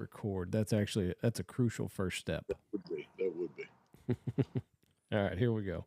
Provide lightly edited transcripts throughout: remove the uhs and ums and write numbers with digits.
record. That's a crucial first step. That would be. All right, here we go.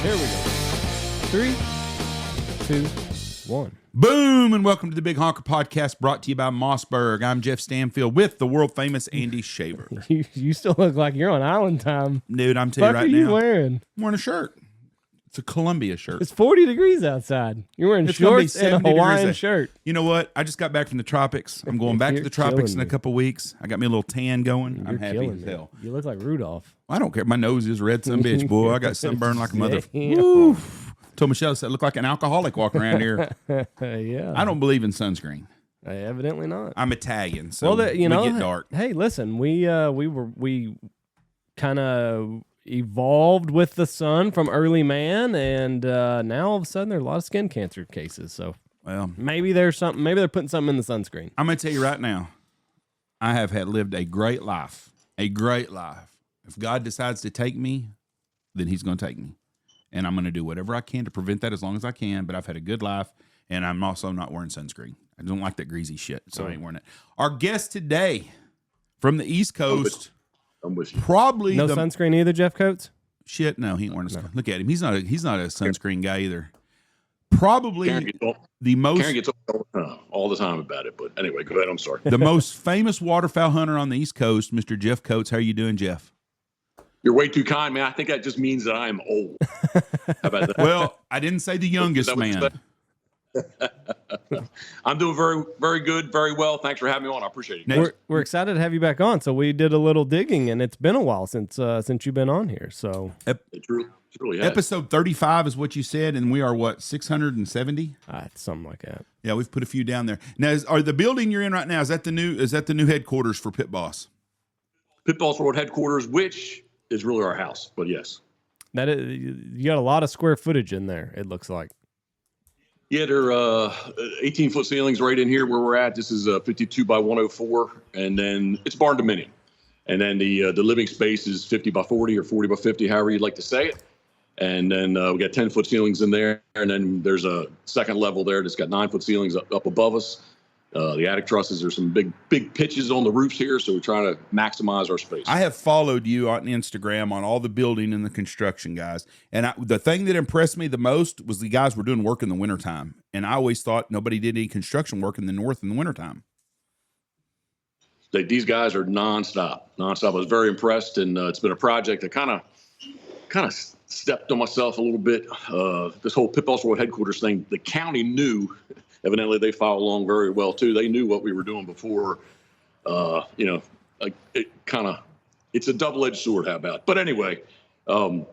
Here we go. 3, 2, 1. Boom, and welcome to the Big Honker Podcast, brought to you by Mossberg. I'm Jeff Stanfield with the world-famous Andy Shaver. You still look like you're on island time. Dude, I'm telling you right now. What are you wearing? I'm wearing a shirt. It's a Columbia shirt. It's 40 degrees outside. You're wearing shorts and a Hawaiian shirt. You know what? I just got back from the tropics. I'm going back to the tropics in a couple weeks. I got me a little tan going. I'm happy as hell. You look like Rudolph. I don't care. My nose is red, some bitch, boy. I got sunburn like a mother. Woo. Told Michelle, I said, I look like an alcoholic walking around here. Yeah. I don't believe in sunscreen. Evidently not. I'm Italian, so we get dark. Hey, listen, we kind of evolved with the sun from early man, and now all of a sudden there are a lot of skin cancer cases. So well, maybe there's something. Maybe they're putting something in the sunscreen. I'm gonna tell you right now, I have lived a great life. A great life. If God decides to take me, then He's gonna take me, and I'm gonna do whatever I can to prevent that as long as I can. But I've had a good life, and I'm also not wearing sunscreen. I don't like that greasy shit, so I ain't wearing it. Our guest today from the East Coast. I'm with you. Probably no sunscreen either, Jeff Coates? Shit, no, he ain't wearing sunscreen. Look at him. He's not a sunscreen guy either. Probably the most. Karen gets all the time about it, but anyway, go ahead. I'm sorry. The most famous waterfowl hunter on the East Coast, Mr. Jeff Coates. How are you doing, Jeff? You're way too kind, man. I think that just means that I'm old. How about that? Well, I didn't say the youngest man. I'm doing very, very good, very well. Thanks for having me on. I appreciate it. We're excited to have you back on. So we did a little digging, and it's been a while since you've been on here. So it truly has. Episode 35 is what you said, and we are what, 670? Something like that. Yeah, we've put a few down there. Now, are the building you're in right now, is that the new headquarters for Pitboss? Pitboss Road headquarters, which is really our house, but yes. That is, you got a lot of square footage in there, it looks like. Yeah, they're 18-foot ceilings right in here where we're at. This is 52 by 104, and then it's barn dominium. And then the living space is 50 by 40 or 40 by 50, however you'd like to say it. And then we got 10-foot ceilings in there, and then there's a second level there that's got 9-foot ceilings up above us. The attic trusses, there's some big pitches on the roofs here, so we're trying to maximize our space. I have followed you on Instagram on all the building and the construction, guys. And the thing that impressed me the most was the guys were doing work in the wintertime. And I always thought nobody did any construction work in the north in the wintertime. These guys are nonstop. I was very impressed, and it's been a project that kind of stepped on myself a little bit. This whole Pitboss Road headquarters thing, the county knew. Evidently, they followed along very well, too. They knew what we were doing before. It's a double-edged sword, how about? But anyway, the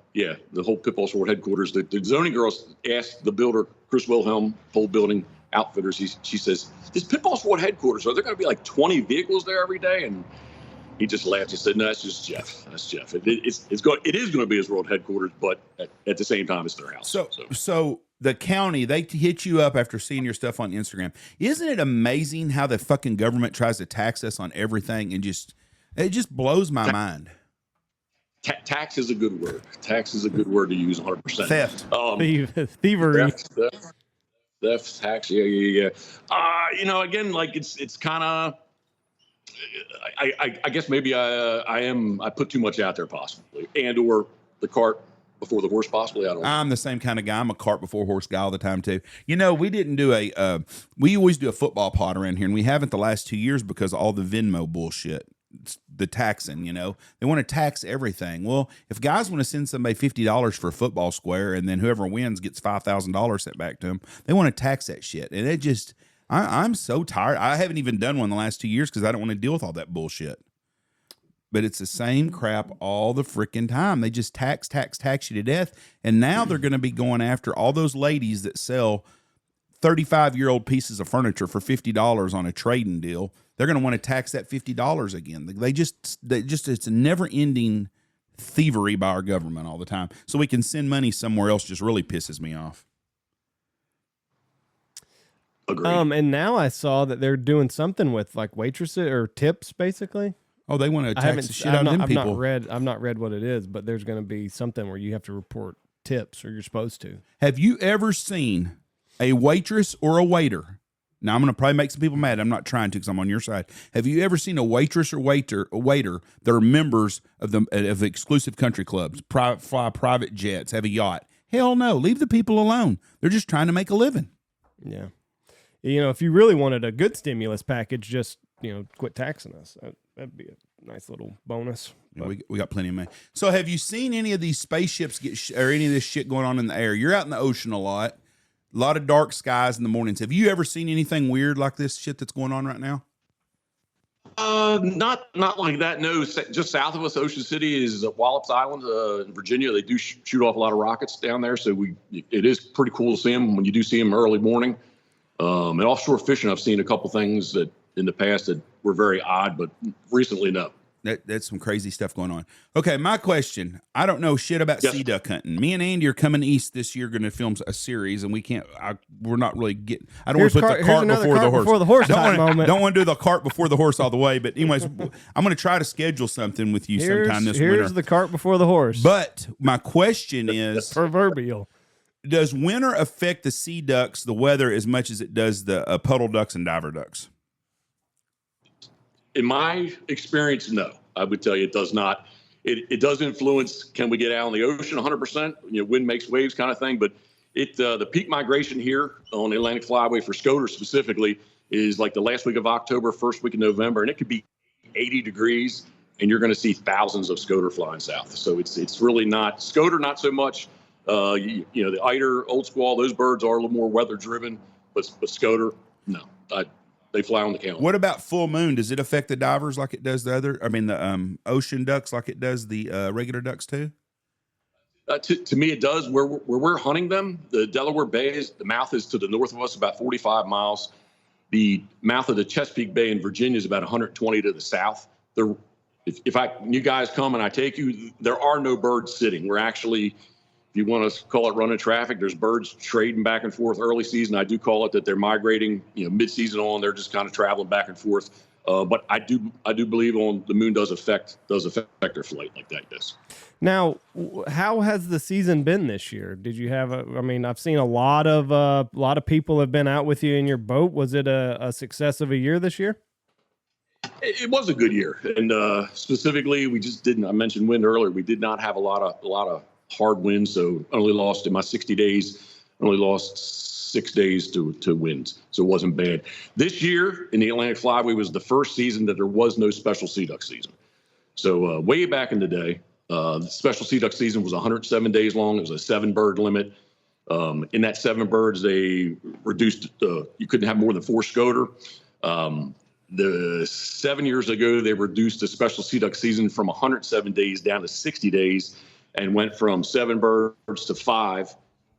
whole Pitboss Road headquarters, the zoning girls asked the builder, Chris Wilhelm, whole building outfitters, she says, this Pitboss Road headquarters, are there going to be like 20 vehicles there every day? And he just laughed. He said, no, that's just Jeff. That's Jeff. It is going to be his road headquarters, but at the same time, it's their house. So the county, they hit you up after seeing your stuff on Instagram. Isn't it amazing how the fucking government tries to tax us on everything and it just blows my mind. Tax is a good word. Tax is a good word to use 100%. Theft. Thievery. Theft, tax, yeah. Again, like it's kind of, I guess maybe I put too much out there possibly, or the cart before the horse possibly. I don't know. I'm the same kind of guy. I'm a cart before horse guy all the time too. We didn't do we always do a football pod around here, and we haven't the last 2 years because of all the Venmo bullshit. It's the taxing, they want to tax everything. Well, if guys want to send somebody $50 for a football square, and then whoever wins gets $5,000 sent back to them, they want to tax that shit. And it just, I'm so tired. I haven't even done one the last 2 years because I don't want to deal with all that bullshit. but it's the same crap all the freaking time. They just tax you to death. And now they're going to be going after all those ladies that sell 35-year-old pieces of furniture for $50 on a trading deal. They're going to want to tax that $50 again. They just it's a never ending thievery by our government all the time. So we can send money somewhere else just really pisses me off. Agreed. And now I saw that they're doing something with like waitresses or tips, basically. Oh, they want to tax the shit out of them people. I've not read what it is, but there's going to be something where you have to report tips, or you're supposed to. Have you ever seen a waitress or a waiter? Now, I'm going to probably make some people mad. I'm not trying to because I'm on your side. Have you ever seen a waitress or waiter that are members of exclusive country clubs, fly private jets, have a yacht? Hell no. Leave the people alone. They're just trying to make a living. Yeah. If you really wanted a good stimulus package, just, quit taxing us. That'd be a nice little bonus. Yeah, we got plenty of money. So have you seen any of these spaceships or any of this shit going on in the air? You're out in the ocean a lot of dark skies in the mornings. Have you ever seen anything weird like this shit that's going on right now? Not like that. No, just south of us, Ocean City is Wallops Island in Virginia. They do shoot off a lot of rockets down there. So it is pretty cool to see them when you do see them early morning. And offshore fishing, I've seen a couple things that in the past that were very odd, but recently, no. That's some crazy stuff going on. Okay, my question. I don't know shit about sea duck hunting. Me and Andy are coming east this year, going to film a series, and we're not really getting. I don't want to put the cart before the horse. Before the horse moment. Don't want to do the cart before the horse all the way. But anyways, I'm going to try to schedule something with you sometime this winter. Here's the cart before the horse. But my question is proverbial. Does winter affect the sea ducks, the weather, as much as it does the puddle ducks and diver ducks? In my experience, no. I would tell you it does not. It does influence, can we get out on the ocean 100%? Wind makes waves kind of thing. But the peak migration here on the Atlantic Flyway for Scoter specifically is like the last week of October, first week of November. And it could be 80 degrees, and you're going to see thousands of Scoter flying south. So it's really not. Scoter, not so much. The eider, old squall, those birds are a little more weather driven, but Scoter, no. They fly on the calendar. What about full moon? Does it affect the divers like it does the ocean ducks like it does the regular ducks too? To me, it does. Where we're hunting them, the Delaware Bay the mouth is to the north of us about 45 miles. The mouth of the Chesapeake Bay in Virginia is about 120 to the south. If you guys come and I take you, there are no birds sitting. We're actually, if you want to call it running traffic, there's birds trading back and forth early season. I do call it that they're migrating, mid-season on. They're just kind of traveling back and forth. But I do believe the moon does affect their flight like that. Yes. Now, how has the season been this year? Did you have I've seen a lot of people have been out with you in your boat. Was it a success of a year this year? It was a good year, and specifically, we just didn't. I mentioned wind earlier. We did not have a lot of hard winds, so only lost in my 60 days. Only lost 6 days to winds, so it wasn't bad. This year in the Atlantic Flyway was the first season that there was no special sea duck season. So way back in the day, the special sea duck season was 107 days long. It was a 7-bird limit. In that 7 birds, they reduced. You couldn't have more than 4 Scoter. The 7 years ago, they reduced the special sea duck season from 107 days down to 60 days. And went from 7 birds to 5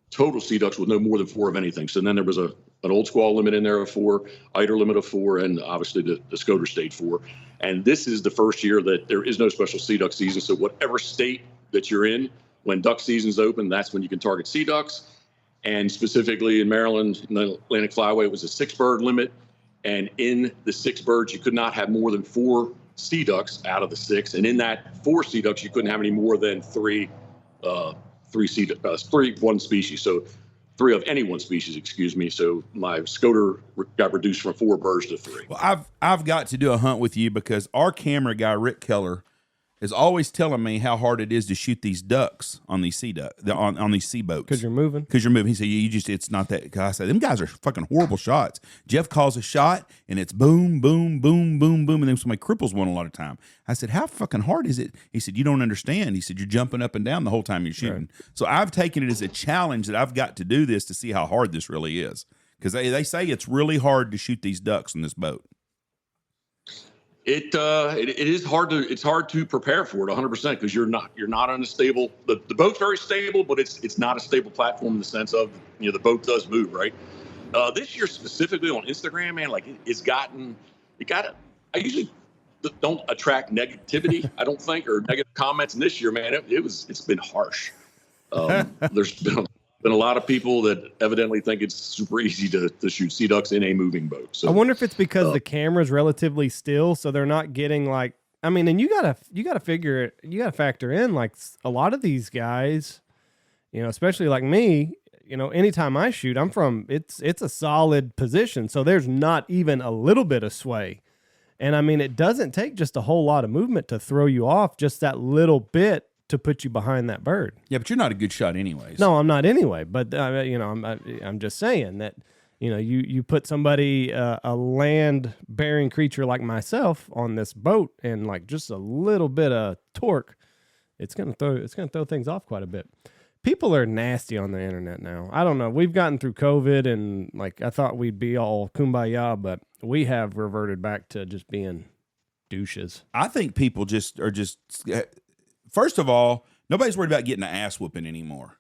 total sea ducks with no more than 4 of anything. So then there was an old squall limit in there of 4, eider limit of 4, and obviously the Scoter stayed 4. And this is the first year that there is no special sea duck season. So whatever state that you're in, when duck season's open, that's when you can target sea ducks. And specifically in Maryland, in the Atlantic Flyway, it was a 6-bird limit. And in the 6 birds, you could not have more than 4 sea ducks out of the 6, and in that 4 sea ducks, you couldn't have any more than 3 one species. So 3 of any one species, excuse me. So my Scoter got reduced from 4 birds to 3. Well, I've got to do a hunt with you because our camera guy Rick Keller is always telling me how hard it is to shoot these ducks on these on these sea boats. Because you're moving. He said, it's not that. I said, them guys are fucking horrible shots. Jeff calls a shot and it's boom, boom, boom, boom, boom. And then somebody cripples one a lot of time. I said, how fucking hard is it? He said, you don't understand. He said, you're jumping up and down the whole time you're shooting. Right. So I've taken it as a challenge that I've got to do this to see how hard this really is. Because they say it's really hard to shoot these ducks on this boat. It is hard to prepare for it 100% because you're not on a stable. The boat's very stable, but it's not a stable platform in the sense of the boat does move, right. This year specifically on Instagram, man, like I usually don't attract negativity, I don't think, or negative comments. And this year, man, it's been harsh. There's been a lot of people that evidently think it's super easy to shoot sea ducks in a moving boat. So I wonder if it's because the camera's relatively still, so they're not getting like. I mean, and you gotta factor in like a lot of these guys, especially like me. Anytime I shoot, it's a solid position, so there's not even a little bit of sway. And I mean, it doesn't take just a whole lot of movement to throw you off, just that little bit to put you behind that bird. Yeah, but you're not a good shot anyways. No, I'm not anyway. But I'm just saying that you put somebody a land bearing creature like myself on this boat and like just a little bit of torque, it's gonna throw things off quite a bit. People are nasty on the internet now. I don't know. We've gotten through COVID and like I thought we'd be all kumbaya, but we have reverted back to just being douches. I think people are just first of all, nobody's worried about getting an ass whooping anymore.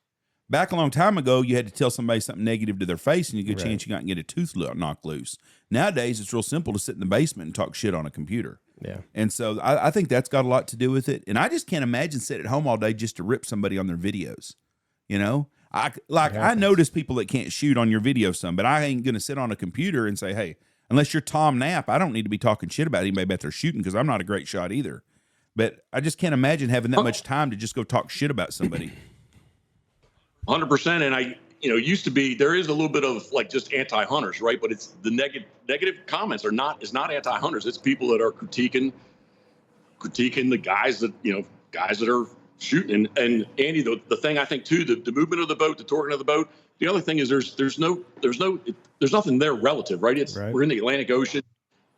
Back a long time ago, you had to tell somebody something negative to their face and you get a chance you got to get a tooth knocked loose. Nowadays, it's real simple to sit in the basement and talk shit on a computer. Yeah. And so I think that's got a lot to do with it. And I just can't imagine sitting at home all day just to rip somebody on their videos. I notice people that can't shoot on your video some, but I ain't going to sit on a computer and say, hey, unless you're Tom Knapp, I don't need to be talking shit about anybody about their shooting because I'm not a great shot either. But I just can't imagine having that much time to just go talk shit about somebody. 100%. And used to be, there is a little bit of like just anti-hunters, right? But it's the negative comments is not anti-hunters. It's people that are critiquing the guys that are shooting. And Andy, the thing I think too, the movement of the boat, the torquing of the boat. The other thing is there's nothing there relative, right? We're in the Atlantic Ocean.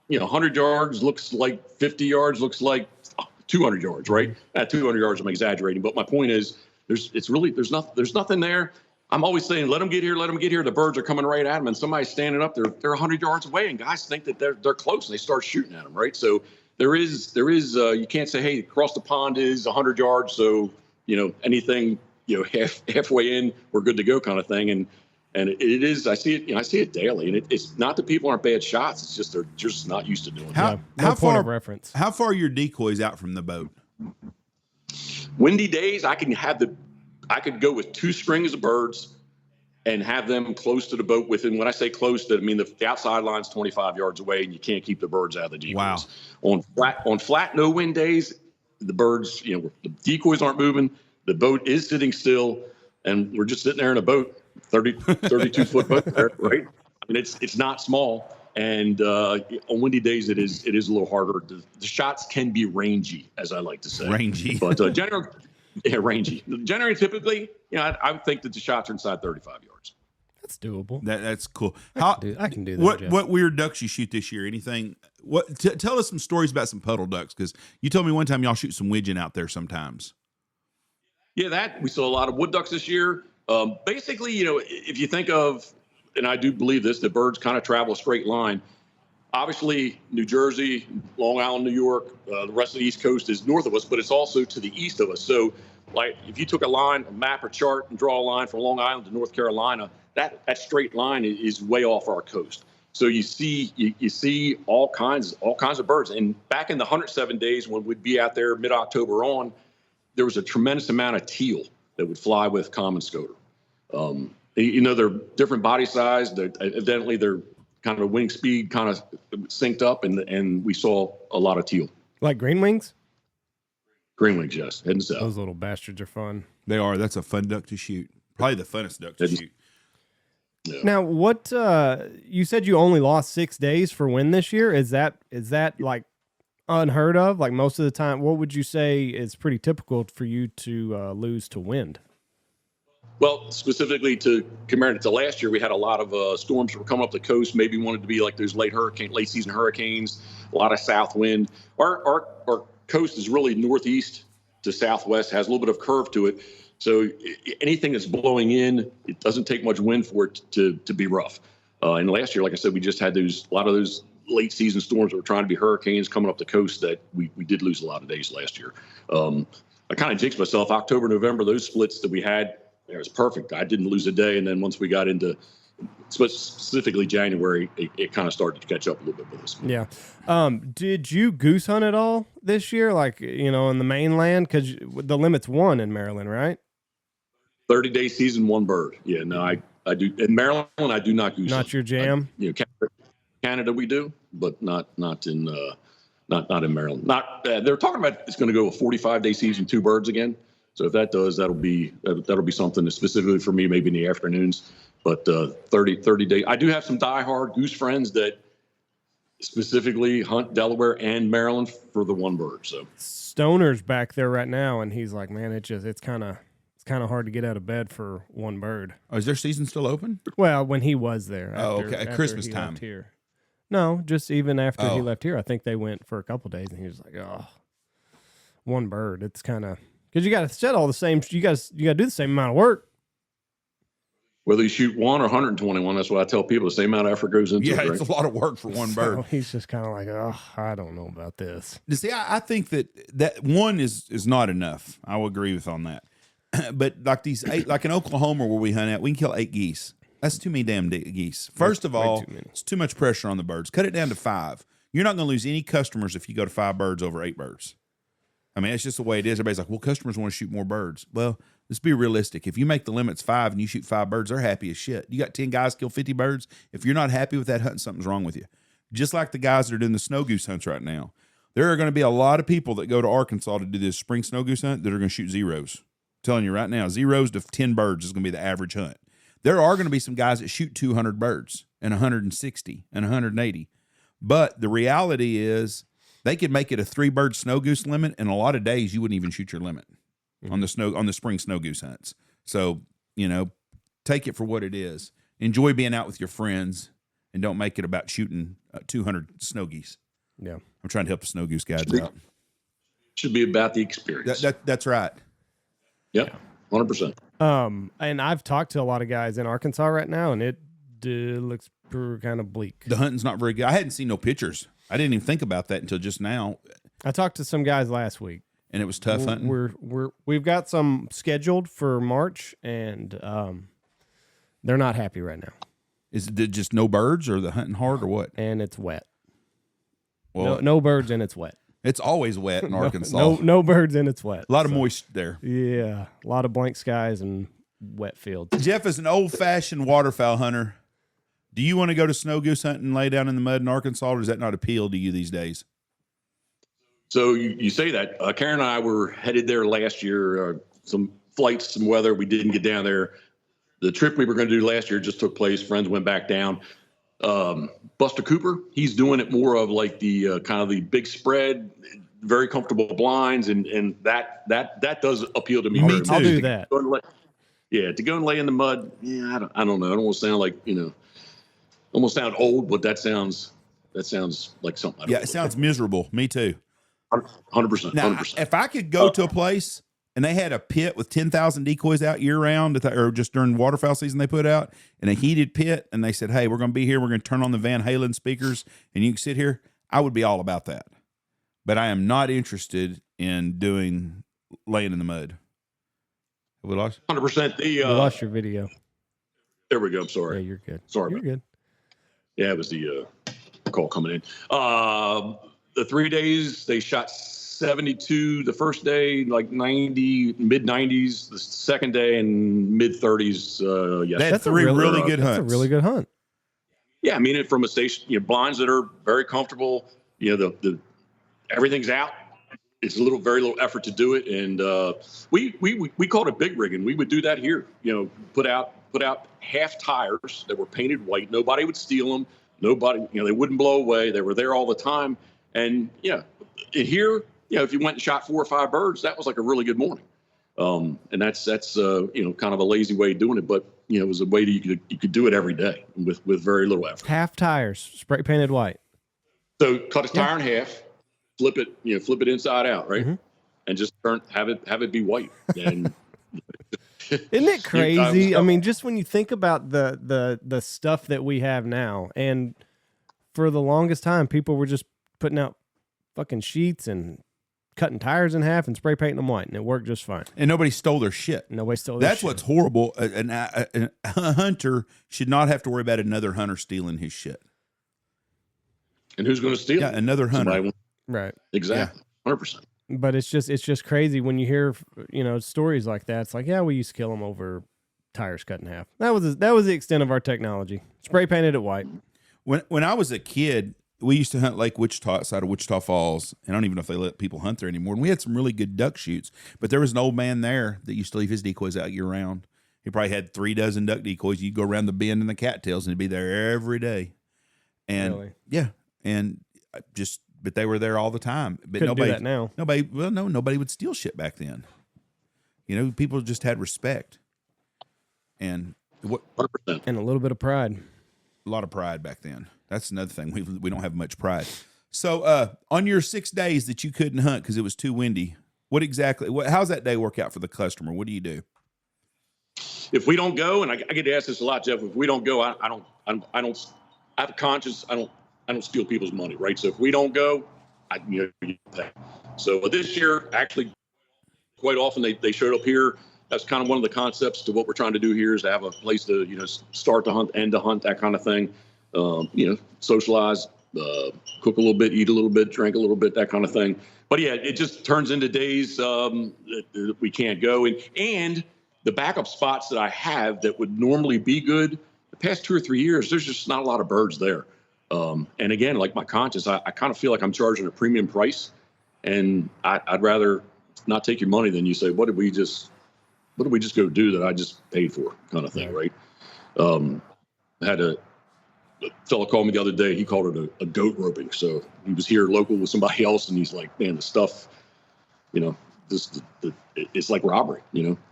100 yards looks like 50 yards looks like 200 yards, right? At 200 yards, I'm exaggerating, but my point is there's nothing there. I'm always saying, let them get here. The birds are coming right at them, and somebody's standing up. They're 100 yards away, and guys think that they're close, and they start shooting at them, right? So there is you can't say, hey, across the pond is 100 yards, so anything halfway in, we're good to go, kind of thing. And it is, I see it daily, and it's not that people aren't bad shots. It's just they're just not used to doing it. How far of reference? How far are your decoys out from the boat? Windy days, I could go with 2 strings of birds and have them close to the boat within, when I say close to, I mean the outside line's 25 yards away and you can't keep the birds out of the decoys. Wow. On flat no wind days, the birds, the decoys aren't moving, the boat is sitting still, and we're just sitting there in a boat, 32 foot boat there, right? I mean, it's not small. And on windy days, it is a little harder. The shots can be rangy, as I like to say. Rangy. But rangy. Generally, typically, I would think that the shots are inside 35 yards. That's doable. That's cool. I can do that. What weird ducks you shoot this year? Anything? Tell us some stories about some puddle ducks, because you told me one time y'all shoot some widgeon out there sometimes. Yeah, we saw a lot of wood ducks this year. Basically, if you think of, and I do believe this, that birds kind of travel a straight line. Obviously, New Jersey, Long Island, New York, the rest of the East Coast is north of us, but it's also to the east of us. So, like, if you took a map or chart, and draw a line from Long Island to North Carolina, that straight line is way off our coast. So you see all kinds of birds. And back in the 107 days when we'd be out there mid-October on, there was a tremendous amount of teal that would fly with common scoter. They're different body size. Evidently, they're kind of wing speed kind of synced up, and we saw a lot of teal. Like green wings? Green wings, yes. Heading south. Those little bastards are fun. They are. That's a fun duck to shoot. Probably the funnest duck to shoot. Yeah. Now, what you said you only lost 6 days for wind this year? Is that like unheard of? Like most of the time, what would you say is pretty typical for you to lose to wind? Well, specifically to compare it to last year, we had a lot of storms that were coming up the coast. Maybe wanted to be like those late season hurricanes, a lot of south wind. Our coast is really northeast to southwest, has a little bit of curve to it. So anything that's blowing in, it doesn't take much wind for it to be rough. And last year, like I said, we just had a lot of those late season storms that were trying to be hurricanes coming up the coast that we did lose a lot of days last year. I kind of jinxed myself. October, November, those splits that we had, it was perfect. I didn't lose a day. And then once we got into specifically January, it kind of started to catch up a little bit with us. Yeah. Did you goose hunt at all this year? Like, in the mainland? Because the limit's 1 in Maryland, right? 30-day season, 1 bird. Yeah, no, I do. In Maryland, I do not goose hunt. Not your jam? Canada we do, but not in Maryland. They're talking about it's going to go a 45-day season, 2 birds again. So if that does, that'll be something that specifically for me, maybe in the afternoons. But 30 days. I do have some diehard goose friends that specifically hunt Delaware and Maryland for the 1 bird. So Stoner's back there right now, and he's like, man, it's kind of hard to get out of bed for 1 bird. Oh, is their season still open? Well, when he was there. Okay. At Christmas time. Left here. No, just even after he left here. I think they went for a couple days, and he was like, oh, 1 bird. It's kind of, because you got to set all the same, you got to do the same amount of work. Whether you shoot 1 or 121, that's what I tell people. The same amount of effort goes into it. Yeah, it's a lot of work for 1 bird. So he's just kind of like, oh, I don't know about this. You see, I think that 1 is not enough. I will agree with on that. But like these 8, like in Oklahoma where we hunt at, we can kill 8 geese. That's too many damn geese. First of all, it's too much pressure on the birds. Cut it down to 5. You're not going to lose any customers if you go to 5 birds over 8 birds. I mean, it's just the way it is. Everybody's like, well, customers want to shoot more birds. Well, let's be realistic. If you make the limits 5 and you shoot 5 birds, they're happy as shit. You got 10 guys kill 50 birds. If you're not happy with that hunt, something's wrong with you. Just like the guys that are doing the snow goose hunts right now. There are going to be a lot of people that go to Arkansas to do this spring snow goose hunt that are going to shoot zeros. I'm telling you right now, 0 to 10 birds is going to be the average hunt. There are going to be some guys that shoot 200 birds and 160 and 180. But the reality is they could make it a 3-bird snow goose limit, and a lot of days you wouldn't even shoot your limit on the spring snow goose hunts. So, take it for what it is. Enjoy being out with your friends, and don't make it about shooting 200 snow geese. Yeah. I'm trying to help the snow goose guys out. Should be about the experience. That's right. Yep, 100%. And I've talked to a lot of guys in Arkansas right now, and it looks kind of bleak. The hunting's not very good. I hadn't seen no pictures. I didn't even think about that until just now. I talked to some guys last week, and it was tough hunting. We've got some scheduled for March, and they're not happy right now. Is it just no birds, or the hunting hard, or what? And it's wet. Well, no birds, and it's wet. It's always wet in Arkansas. No birds, and it's wet. A lot of moist there. Yeah, a lot of blank skies and wet fields. Jeff is an old-fashioned waterfowl hunter. Do you want to go to snow goose hunting and lay down in the mud in Arkansas, or does that not appeal to you these days? So you say that. Karen and I were headed there last year. Some flights, some weather. We didn't get down there. The trip we were going to do last year just took place. Friends went back down. Buster Cooper, he's doing it more of like the kind of the big spread, very comfortable blinds, and that does appeal to me. Me too. I'll do that. To go and lay in the mud. Yeah, I don't know. I don't want to sound like almost sound old, but that sounds like something. It sounds miserable. Me too. 100%. Now, 100%. if I could go to a place and they had a pit with 10,000 decoys out year round, or just during waterfowl season they put out, and a heated pit, and they said, hey, we're going to be here, we're going to turn on the Van Halen speakers, and you can sit here, I would be all about that. But I am not interested in doing laying in the mud. Have we lost? 100%. We lost your video. There we go. I'm sorry. Yeah, you're good. Sorry. You're good. Yeah, it was the call coming in. The 3 days, they shot 72 the first day, like 90, mid-90s the second day, and mid-30s. Yes, That's three really good hunts. That's a really good hunt. Yeah, I mean it from a station. Blinds that are very comfortable. The everything's out. It's very little effort to do it, and we called it big rigging. We would do that here. Put out half tires that were painted white. Nobody would steal them. Nobody, they wouldn't blow away. They were there all the time. And here, if you went and shot 4 or 5 birds, that was like a really good morning. And that's kind of a lazy way of doing it, but it was a way that you could do it every day with very little effort. Half tires, spray painted white. So cut a tire in half, flip it inside out, right? Mm-hmm. And just have it be white. And isn't it crazy? I mean, just when you think about the stuff that we have now, and for the longest time, people were just putting out fucking sheets and cutting tires in half and spray painting them white, and it worked just fine. And nobody stole their shit. Nobody stole their That's shit. what's horrible. A hunter should not have to worry about another hunter stealing his shit. And who's going to steal? Yeah, another hunter. Right. Exactly. 100%. But it's just crazy when you hear, stories like that. It's like, yeah, we used to kill them over tires cut in half. That was the extent of our technology. Spray painted it white. When I was a kid, we used to hunt Lake Wichita outside of Wichita Falls. I don't even know if they let people hunt there anymore. And we had some really good duck shoots. But there was an old man there that used to leave his decoys out year round. He probably had 3 dozen duck decoys. You'd go around the bend in the cattails and he'd be there every day. And Really? yeah, and but they were there all the time. But Couldn't do that now. Nobody would steal shit back then. People just had respect. And 100%. And a little bit of pride. A lot of pride back then. That's another thing. We don't have much pride. So on your 6 days that you couldn't hunt because it was too windy, how's that day work out for the customer? What do you do? If we don't go, and I get asked this a lot, Jeff, if we don't go, I don't I have a conscience. I don't steal people's money, right? So if we don't go, you pay. So this year, actually, quite often they showed up here. That's kind of one of the concepts to what we're trying to do here is to have a place to, start to hunt, end to hunt, that kind of thing. Socialize, cook a little bit, eat a little bit, drink a little bit, that kind of thing. But yeah, it just turns into days that we can't go. And the backup spots that I have that would normally be good, the past 2 or 3 years, there's just not a lot of birds there. And again, like my conscience, I kind of feel like I'm charging a premium price, and I'd rather not take your money than you say, what did we just go do that I just paid for, kind of thing, right? I had a fellow call me the other day. He called it a goat roping. So he was here local with somebody else, and he's like, man, the stuff, it's like robbery,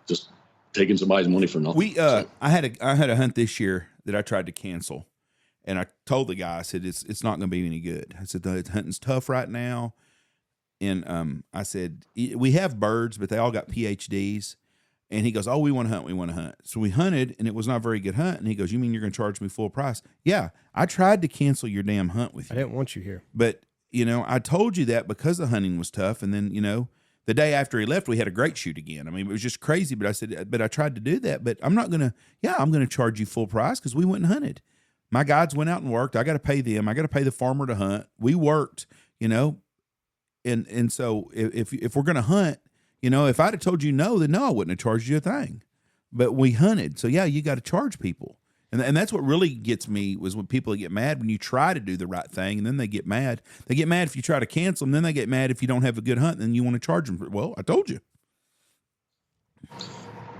just taking somebody's money for nothing. I had a hunt this year that I tried to cancel, and I told the guy, I said, it's not going to be any good. I said, the hunting's tough right now. And I said, we have birds, but they all got PhDs. And he goes, oh, we want to hunt. So we hunted, and it was not a very good hunt. And he goes, you mean you're going to charge me full price? Yeah, I tried to cancel your damn hunt with you. I didn't want you here. But, I told you that because the hunting was tough. And then, the day after he left, we had a great shoot again. I mean, it was just crazy. But I said, but I tried to do that. But I'm going to charge you full price because we went and hunted. My guides went out and worked. I got to pay them. I got to pay the farmer to hunt. We worked, And so if we're going to hunt, if I'd have told you no, then no, I wouldn't have charged you a thing. But we hunted. So, yeah, you got to charge people. And that's what really gets me was when people get mad when you try to do the right thing, and then they get mad. They get mad if you try to cancel them. Then they get mad if you don't have a good hunt, and then you want to charge them. Well, I told you.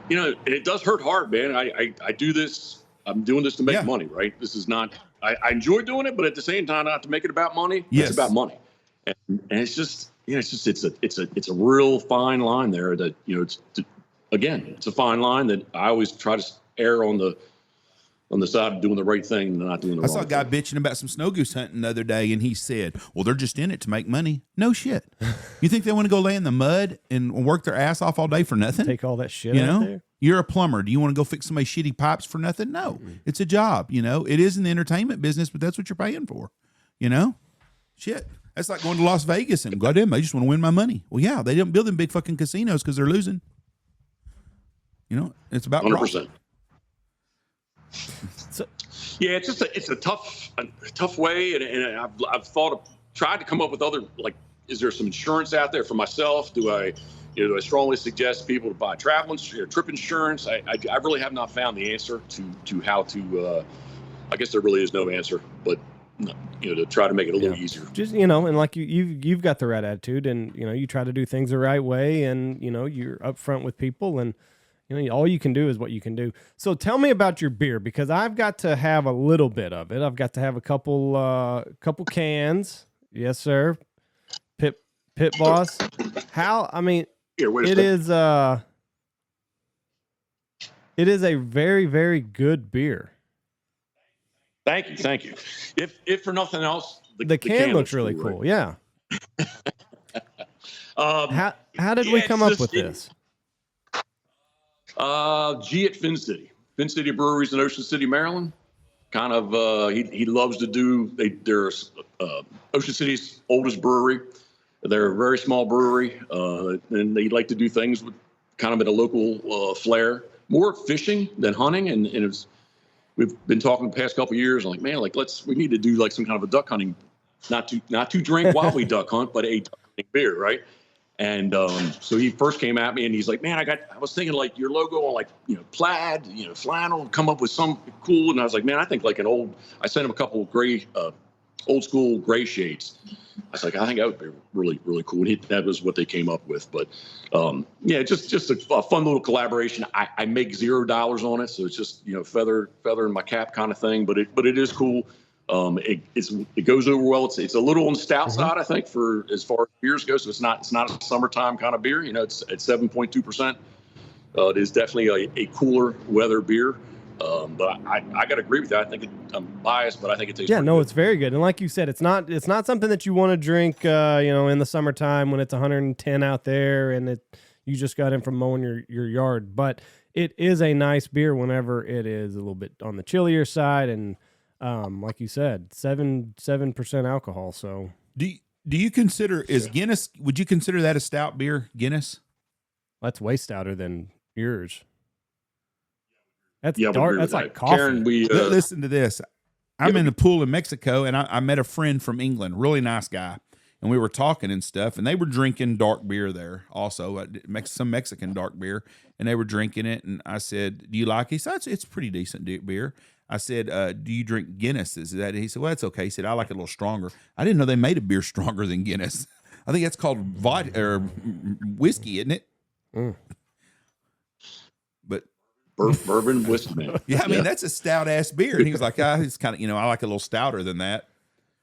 And it does hurt hard, man. I do this. I'm doing this to make money, right? This is not – I enjoy doing it, but at the same time, not to make it about money. Yes. It's about money. And it's just – it's a real fine line there that, it's a fine line that I always try to err on the side of doing the right thing and not doing the wrong thing. I saw a guy bitching about some snow goose hunting the other day, and he said, well, they're just in it to make money. No shit. You think they want to go lay in the mud and work their ass off all day for nothing? Take all that shit out there? You're a plumber. Do you want to go fix somebody's shitty pipes for nothing? No. It's a job, It is in the entertainment business, but that's what you're paying for, Shit. That's like going to Las Vegas and goddamn, they just want to win my money. Well, yeah, they don't build them big fucking casinos because they're losing. It's about 100%. So, yeah, it's a tough way, and I've tried to come up with other, like, is there some insurance out there for myself? Do I strongly suggest people to buy travel insurance, trip insurance? I really have not found the answer to how to. I guess there really is no answer, but. To try to make it a little easier. Just, and like you've got the right attitude, and, you try to do things the right way, and, you're upfront with people, and, all you can do is what you can do. So tell me about your beer, because I've got to have a little bit of it. I've got to have a couple cans. Yes, sir. Pitboss. It is a very, very good beer. Thank you. If for nothing else, the can looks really cool. Right? Yeah. How did we come up with this? G at Fin City Breweries in Ocean City, Maryland. kind of he loves to do. They're Ocean City's oldest brewery. They're a very small brewery, and they like to do things with kind of at a local flair, more fishing than hunting. And we've been talking the past couple of years. Like, man, like we need to do like some kind of a duck hunting, not to drink while we duck hunt, but a duck hunting beer, right? And so he first came at me and he's like, man, I was thinking like your logo on like, plaid, flannel, come up with some cool. And I was like, man, I think like I sent him a couple of gray, old school gray shades. I was like, I think that would be really, really cool. And that was what they came up with. But just a fun little collaboration. I make $0 on it. So it's just, feather in my cap kind of thing, but it is cool. It goes over well. It's a little on the stout side, I think, for as far as beers go. So it's not a summertime kind of beer. It's at 7.2%. It is definitely a cooler weather beer. But I got to agree with that. I think I'm biased, but I think it tastes pretty good. It's very good. And like you said, it's not something that you want to drink, in the summertime when it's 110 out there and you just got in from mowing your yard. But it is a nice beer whenever it is a little bit on the chillier side and. Like you said, 7% alcohol. So do you consider is Guinness? Would you consider that a stout beer, Guinness? That's way stouter than yours. That's dark. That's like coffee. Karen, listen to this. I'm in the pool in Mexico, and I met a friend from England, really nice guy, and we were talking and stuff, and they were drinking dark beer there also, some Mexican dark beer, and they were drinking it, and I said, "Do you like it?" He said, "It's pretty decent beer." I said, "Do you drink Guinness?" He said, "Well, that's okay." He said, "I like it a little stronger." I didn't know they made a beer stronger than Guinness. I think that's called vodka or whiskey, isn't it? Mm. But bourbon whiskey, man. Yeah, I mean that's a stout ass beer. And he was like, it's kind of, I like a little stouter than that.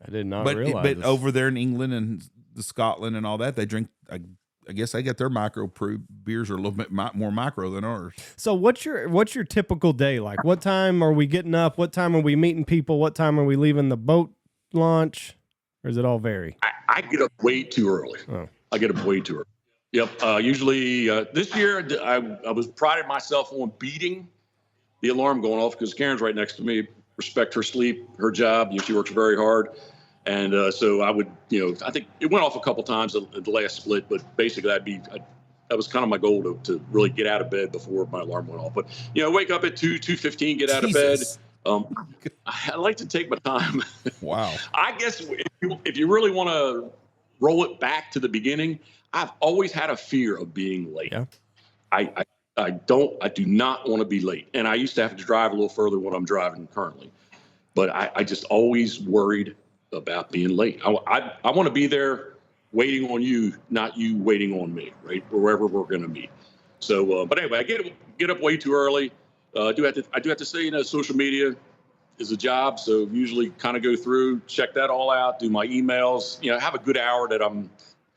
I did not realize. But over there in England and Scotland and all that, they drink. I guess they get their beers are a little bit more micro than ours. So what's your typical day like? What time are we getting up? What time are we meeting people? What time are we leaving the boat launch? Or does it all vary? I get up way too early. Oh. I get up way too early. Yep. Usually this year I was prided myself on beating the alarm going off because Karen's right next to me. Respect her sleep, her job. She works very hard. And so I would, I think it went off a couple times at the last split, but basically that was kind of my goal to really get out of bed before my alarm went off. But, wake up at 2:15, get out of bed. I like to take my time. Wow. I guess if you really want to roll it back to the beginning, I've always had a fear of being late. Yeah. I do not want to be late. And I used to have to drive a little further when I'm driving currently, but I just always worried about being late. I want to be there waiting on you, not you waiting on me, right? Wherever we're going to meet. So, but anyway, I get up way too early. I do have to say, social media is a job. So usually kind of go through, check that all out, do my emails, have a good hour that I'm,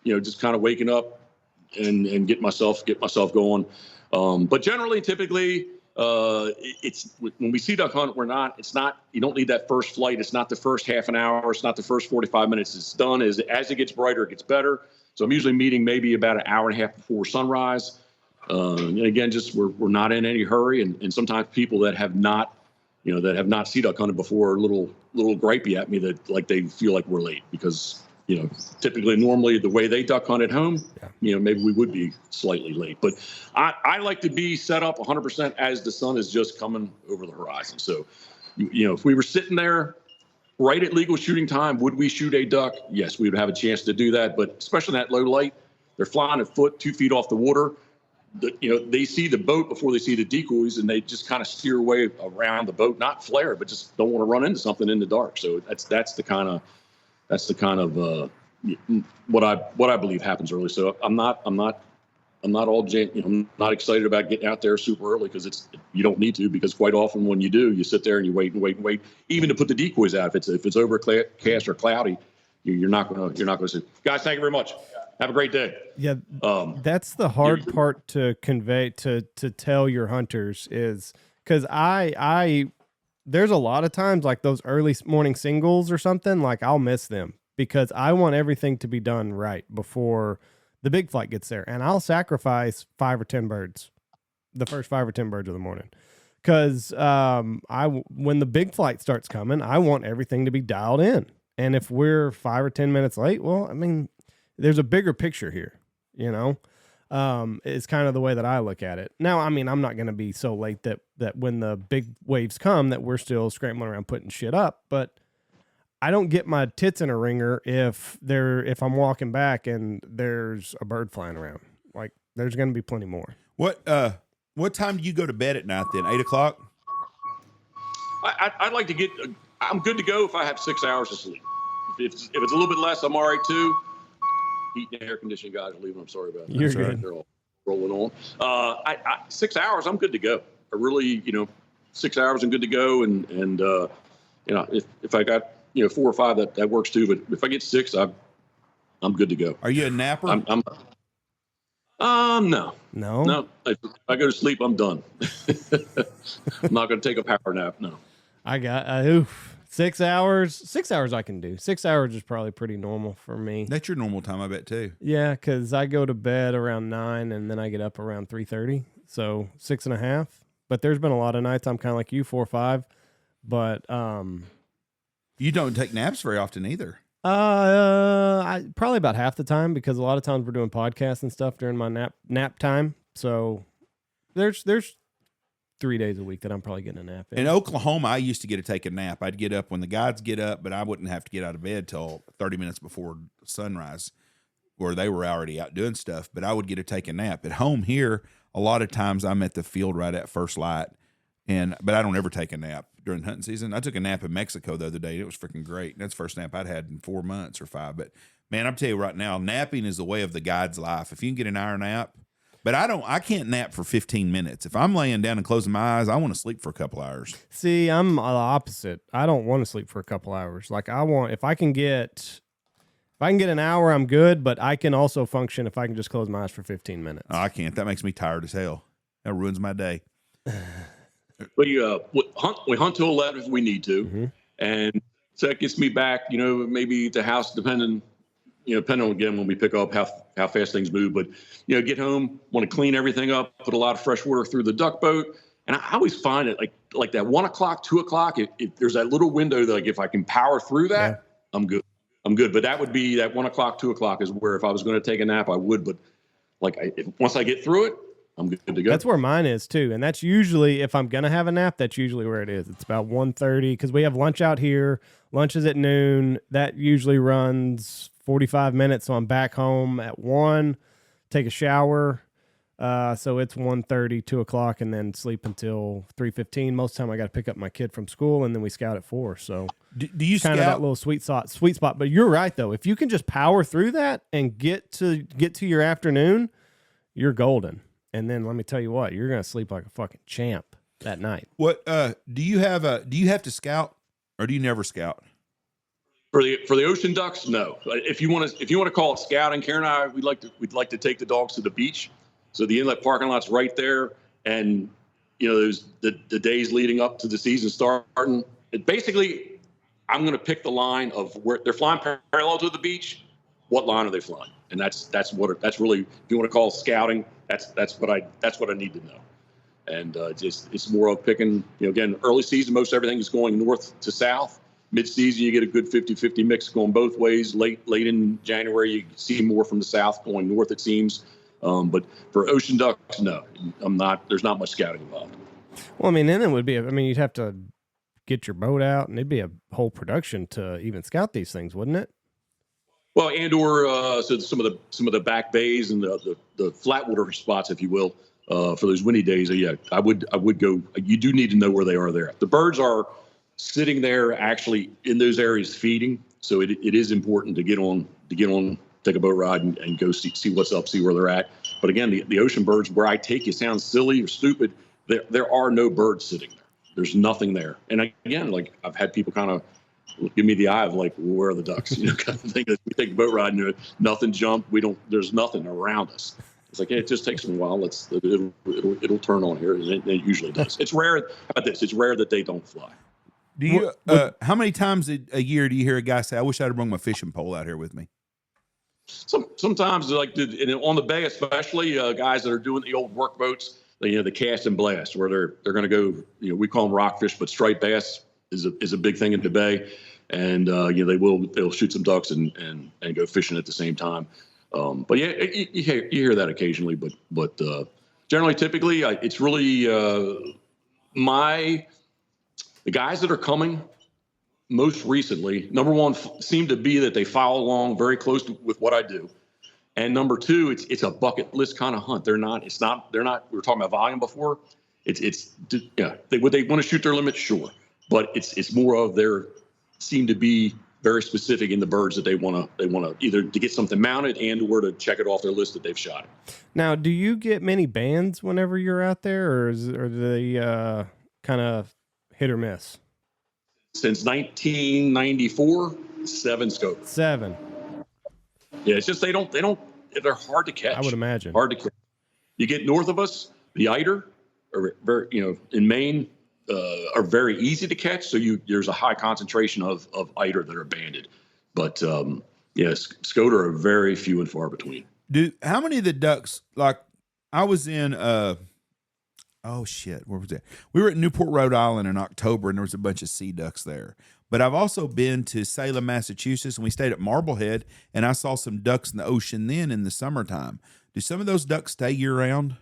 just kind of waking up and get myself going. But generally, typically, it's when we see duck hunt, you don't need that first flight. It's not the first half an hour. It's not the first 45 minutes. It's done as it gets brighter, it gets better. So I'm usually meeting maybe about an hour and a half before sunrise. And again, just we're not in any hurry. And sometimes people that have not sea duck hunted before are a little gripey at me that like they feel like we're late because, typically normally the way they duck hunt at home, maybe we would be slightly late. But I like to be set up 100% as the sun is just coming over the horizon. So, if we were sitting there right at legal shooting time, would we shoot a duck? Yes, we would have a chance to do that. But especially in that low light, they're flying a foot, 2 feet off the water. They see the boat before they see the decoys, and they just kind of steer away around the boat, not flare, but just don't want to run into something in the dark. So that's the kind of what I believe happens early. So I'm not excited about getting out there super early because you don't need to, because quite often when you do, you sit there and you wait and wait and wait, even to put the decoys out. If it's overcast or cloudy, you're not gonna see. Guys, thank you very much. Have a great day. Yeah, that's the hard part to convey to tell your hunters is because I there's a lot of times like those early morning singles or something, like I'll miss them because I want everything to be done right before the big flight gets there, and I'll sacrifice 5 or 10 birds, the first 5 or 10 birds of the morning, Because when the big flight starts coming, I want everything to be dialed in. And if we're 5 or 10 minutes late, well, I mean, there's a bigger picture here, you know. It's kind of the way that I look at it. Now, I mean, I'm not going to be so late that when the big waves come that we're still scrambling around putting shit up, but I don't get my tits in a ringer if I'm walking back and there's a bird flying around. Like, there's going to be plenty more. What time do you go to bed at night then? 8 o'clock? I'd like to get. I'm good to go if I have 6 hours of sleep. If it's a little bit less, I'm all right too. Heat and air conditioning guys are leaving. I'm sorry about that. You're good. They're all rolling on. 6 hours, I'm good to go. I really, 6 hours, I'm good to go. And if I got 4 or 5, that works too. But if I get 6, I'm good to go. Are you a napper? No. If I go to sleep, I'm done. I'm not going to take a power nap. No. I got 6 hours. 6 hours I can do. 6 hours is probably pretty normal for me. That's your normal time, I bet too. Yeah, because I go to bed around 9 and then I get up around 3:30. So 6.5. But there's been a lot of nights I'm kind of like you, 4 or 5. But you don't take naps very often either. I probably about half the time, because a lot of times we're doing podcasts and stuff during my nap time. So there's 3 days a week that I'm probably getting a nap in. In Oklahoma, I used to get to take a nap. I'd get up when the guys get up, but I wouldn't have to get out of bed till 30 minutes before sunrise, where they were already out doing stuff. But I would get to take a nap. At home here, a lot of times I'm at the field right at first light, but I don't ever take a nap during hunting season. I took a nap in Mexico the other day. It was freaking great. That's the first nap I'd had in 4 months or 5. But man, I'm telling you right now, napping is the way of the guide's life. If you can get an hour nap, but I can't nap for 15 minutes. If I'm laying down and closing my eyes, I want to sleep for a couple hours. See, I'm the opposite. I don't want to sleep for a couple hours. Like, if I can get an hour, I'm good, but I can also function if I can just close my eyes for 15 minutes. Oh, I can't. That makes me tired as hell. That ruins my day. We hunt till 11 if we need to. Mm-hmm. And so that gets me back, maybe to house, depending on, again, when we pick up how fast things move. But, get home, want to clean everything up, put a lot of fresh water through the duck boat. And I always find it like that 1 o'clock, 2 o'clock, there's that little window that, like, if I can power through that, yeah, I'm good. But that would be that 1 o'clock, 2 o'clock is where if I was going to take a nap, I would. But once I get through it, I'm good to go. That's where mine is too. And that's usually, if I'm going to have a nap, that's usually where it is. It's about 1:30, because we have lunch out here. Lunch is at noon. That usually runs 45 minutes. So I'm back home at 1, take a shower. So it's 1:30, 2 o'clock, and then sleep until 3:15. Most of the time I got to pick up my kid from school, and then we scout at 4. So do you kind of that little sweet spot. But you're right though. If you can just power through that and get to your afternoon, you're golden. And then let me tell you what, you're going to sleep like a fucking champ that night. What do you have to scout, or do you never scout? For the ocean ducks, no. If you want to call it scouting, Karen and I, we'd like to take the dogs to the beach. So the inlet parking lot's right there, and there's the days leading up to the season starting. Basically, I'm going to pick the line of where they're flying parallel to the beach. What line are they flying? And that's really, if you want to call it scouting, that's what I need to know. And it's more of picking, again, early season, most everything is going north to south. Mid-season, you get a good 50-50 mix going both ways. Late in January, you see more from the south going north, it seems. But for ocean ducks, no, I'm not. There's not much scouting involved. Well, then it would be. You'd have to get your boat out, and it'd be a whole production to even scout these things, wouldn't it? Well, so some of the back bays and the flat water spots, if you will, for those windy days. Yeah, I would go. You do need to know where they are there. The birds are sitting there actually in those areas feeding, so it is important to get on, take a boat ride and go see what's up, see where they're at. But again, the ocean birds, where I take you, sounds silly or stupid. There are no birds sitting there. There's nothing there. And again, like, I've had people kind of give me the eye of like, well, where are the ducks? Kind of thing. We take a boat ride and nothing jumped. There's nothing around us. It's like, hey, it just takes them a while. It'll turn on here. And it usually does. It's rare. How about this? It's rare that they don't fly. Do you? How many times a year do you hear a guy say, "I wish I'd have brought my fishing pole out here with me"? Sometimes, like on the bay, especially guys that are doing the old work boats, the cast and blast, where they're going to go. We call them rockfish, but striped bass is a big thing in the bay, and they'll shoot some ducks and go fishing at the same time. But yeah, you hear that occasionally, but generally, typically, it's really the guys that are coming most recently. Number one seem to be that they follow along very close with what I do. And number two, it's a bucket list kind of hunt. They're not. We were talking about volume before. Would they want to shoot their limit? Sure, but it's more of seem to be very specific in the birds that they want to either to get something mounted or to check it off their list that they've shot. Now, do you get many bands whenever you're out there, or are they kind of hit or miss? Since 1994, 7 scopes. 7. Yeah, it's just they're hard to catch. I would imagine. Hard to catch. You get north of us, the eider are very, in Maine, are very easy to catch. So there's a high concentration of eider that are banded. But scoter are very few and far between. How many of the ducks, like I was in where was that? We were at Newport, Rhode Island in October, and there was a bunch of sea ducks there. But I've also been to Salem, Massachusetts, and we stayed at Marblehead, and I saw some ducks in the ocean then in the summertime. Do some of those ducks stay year-round?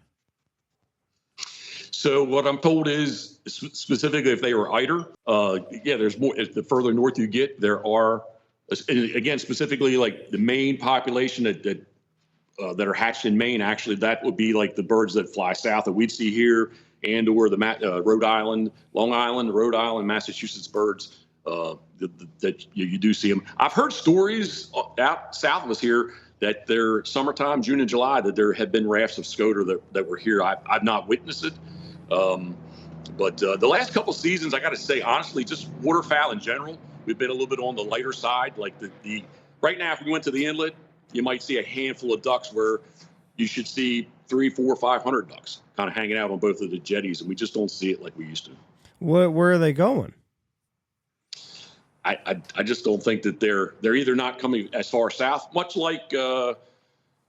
So what I'm told is, specifically if they were eider, there's more. The further north you get, there are, again, specifically like the Maine population that are hatched in Maine. Actually, that would be like the birds that fly south that we'd see here, or the Rhode Island, Long Island, Rhode Island, Massachusetts birds. That you do see them. I've heard stories out south of us here that they're summertime, June and July, that there have been rafts of scoter that were here. I've not witnessed it. But the last couple seasons, I got to say, honestly, just waterfowl in general, we've been a little bit on the lighter side. Like the right now, if we went to the inlet, you might see a handful of ducks where you should see 300, 400, 500 ducks kind of hanging out on both of the jetties, and we just don't see it like we used to. Where are they going? I just don't think that they're either not coming as far south, much like, I'm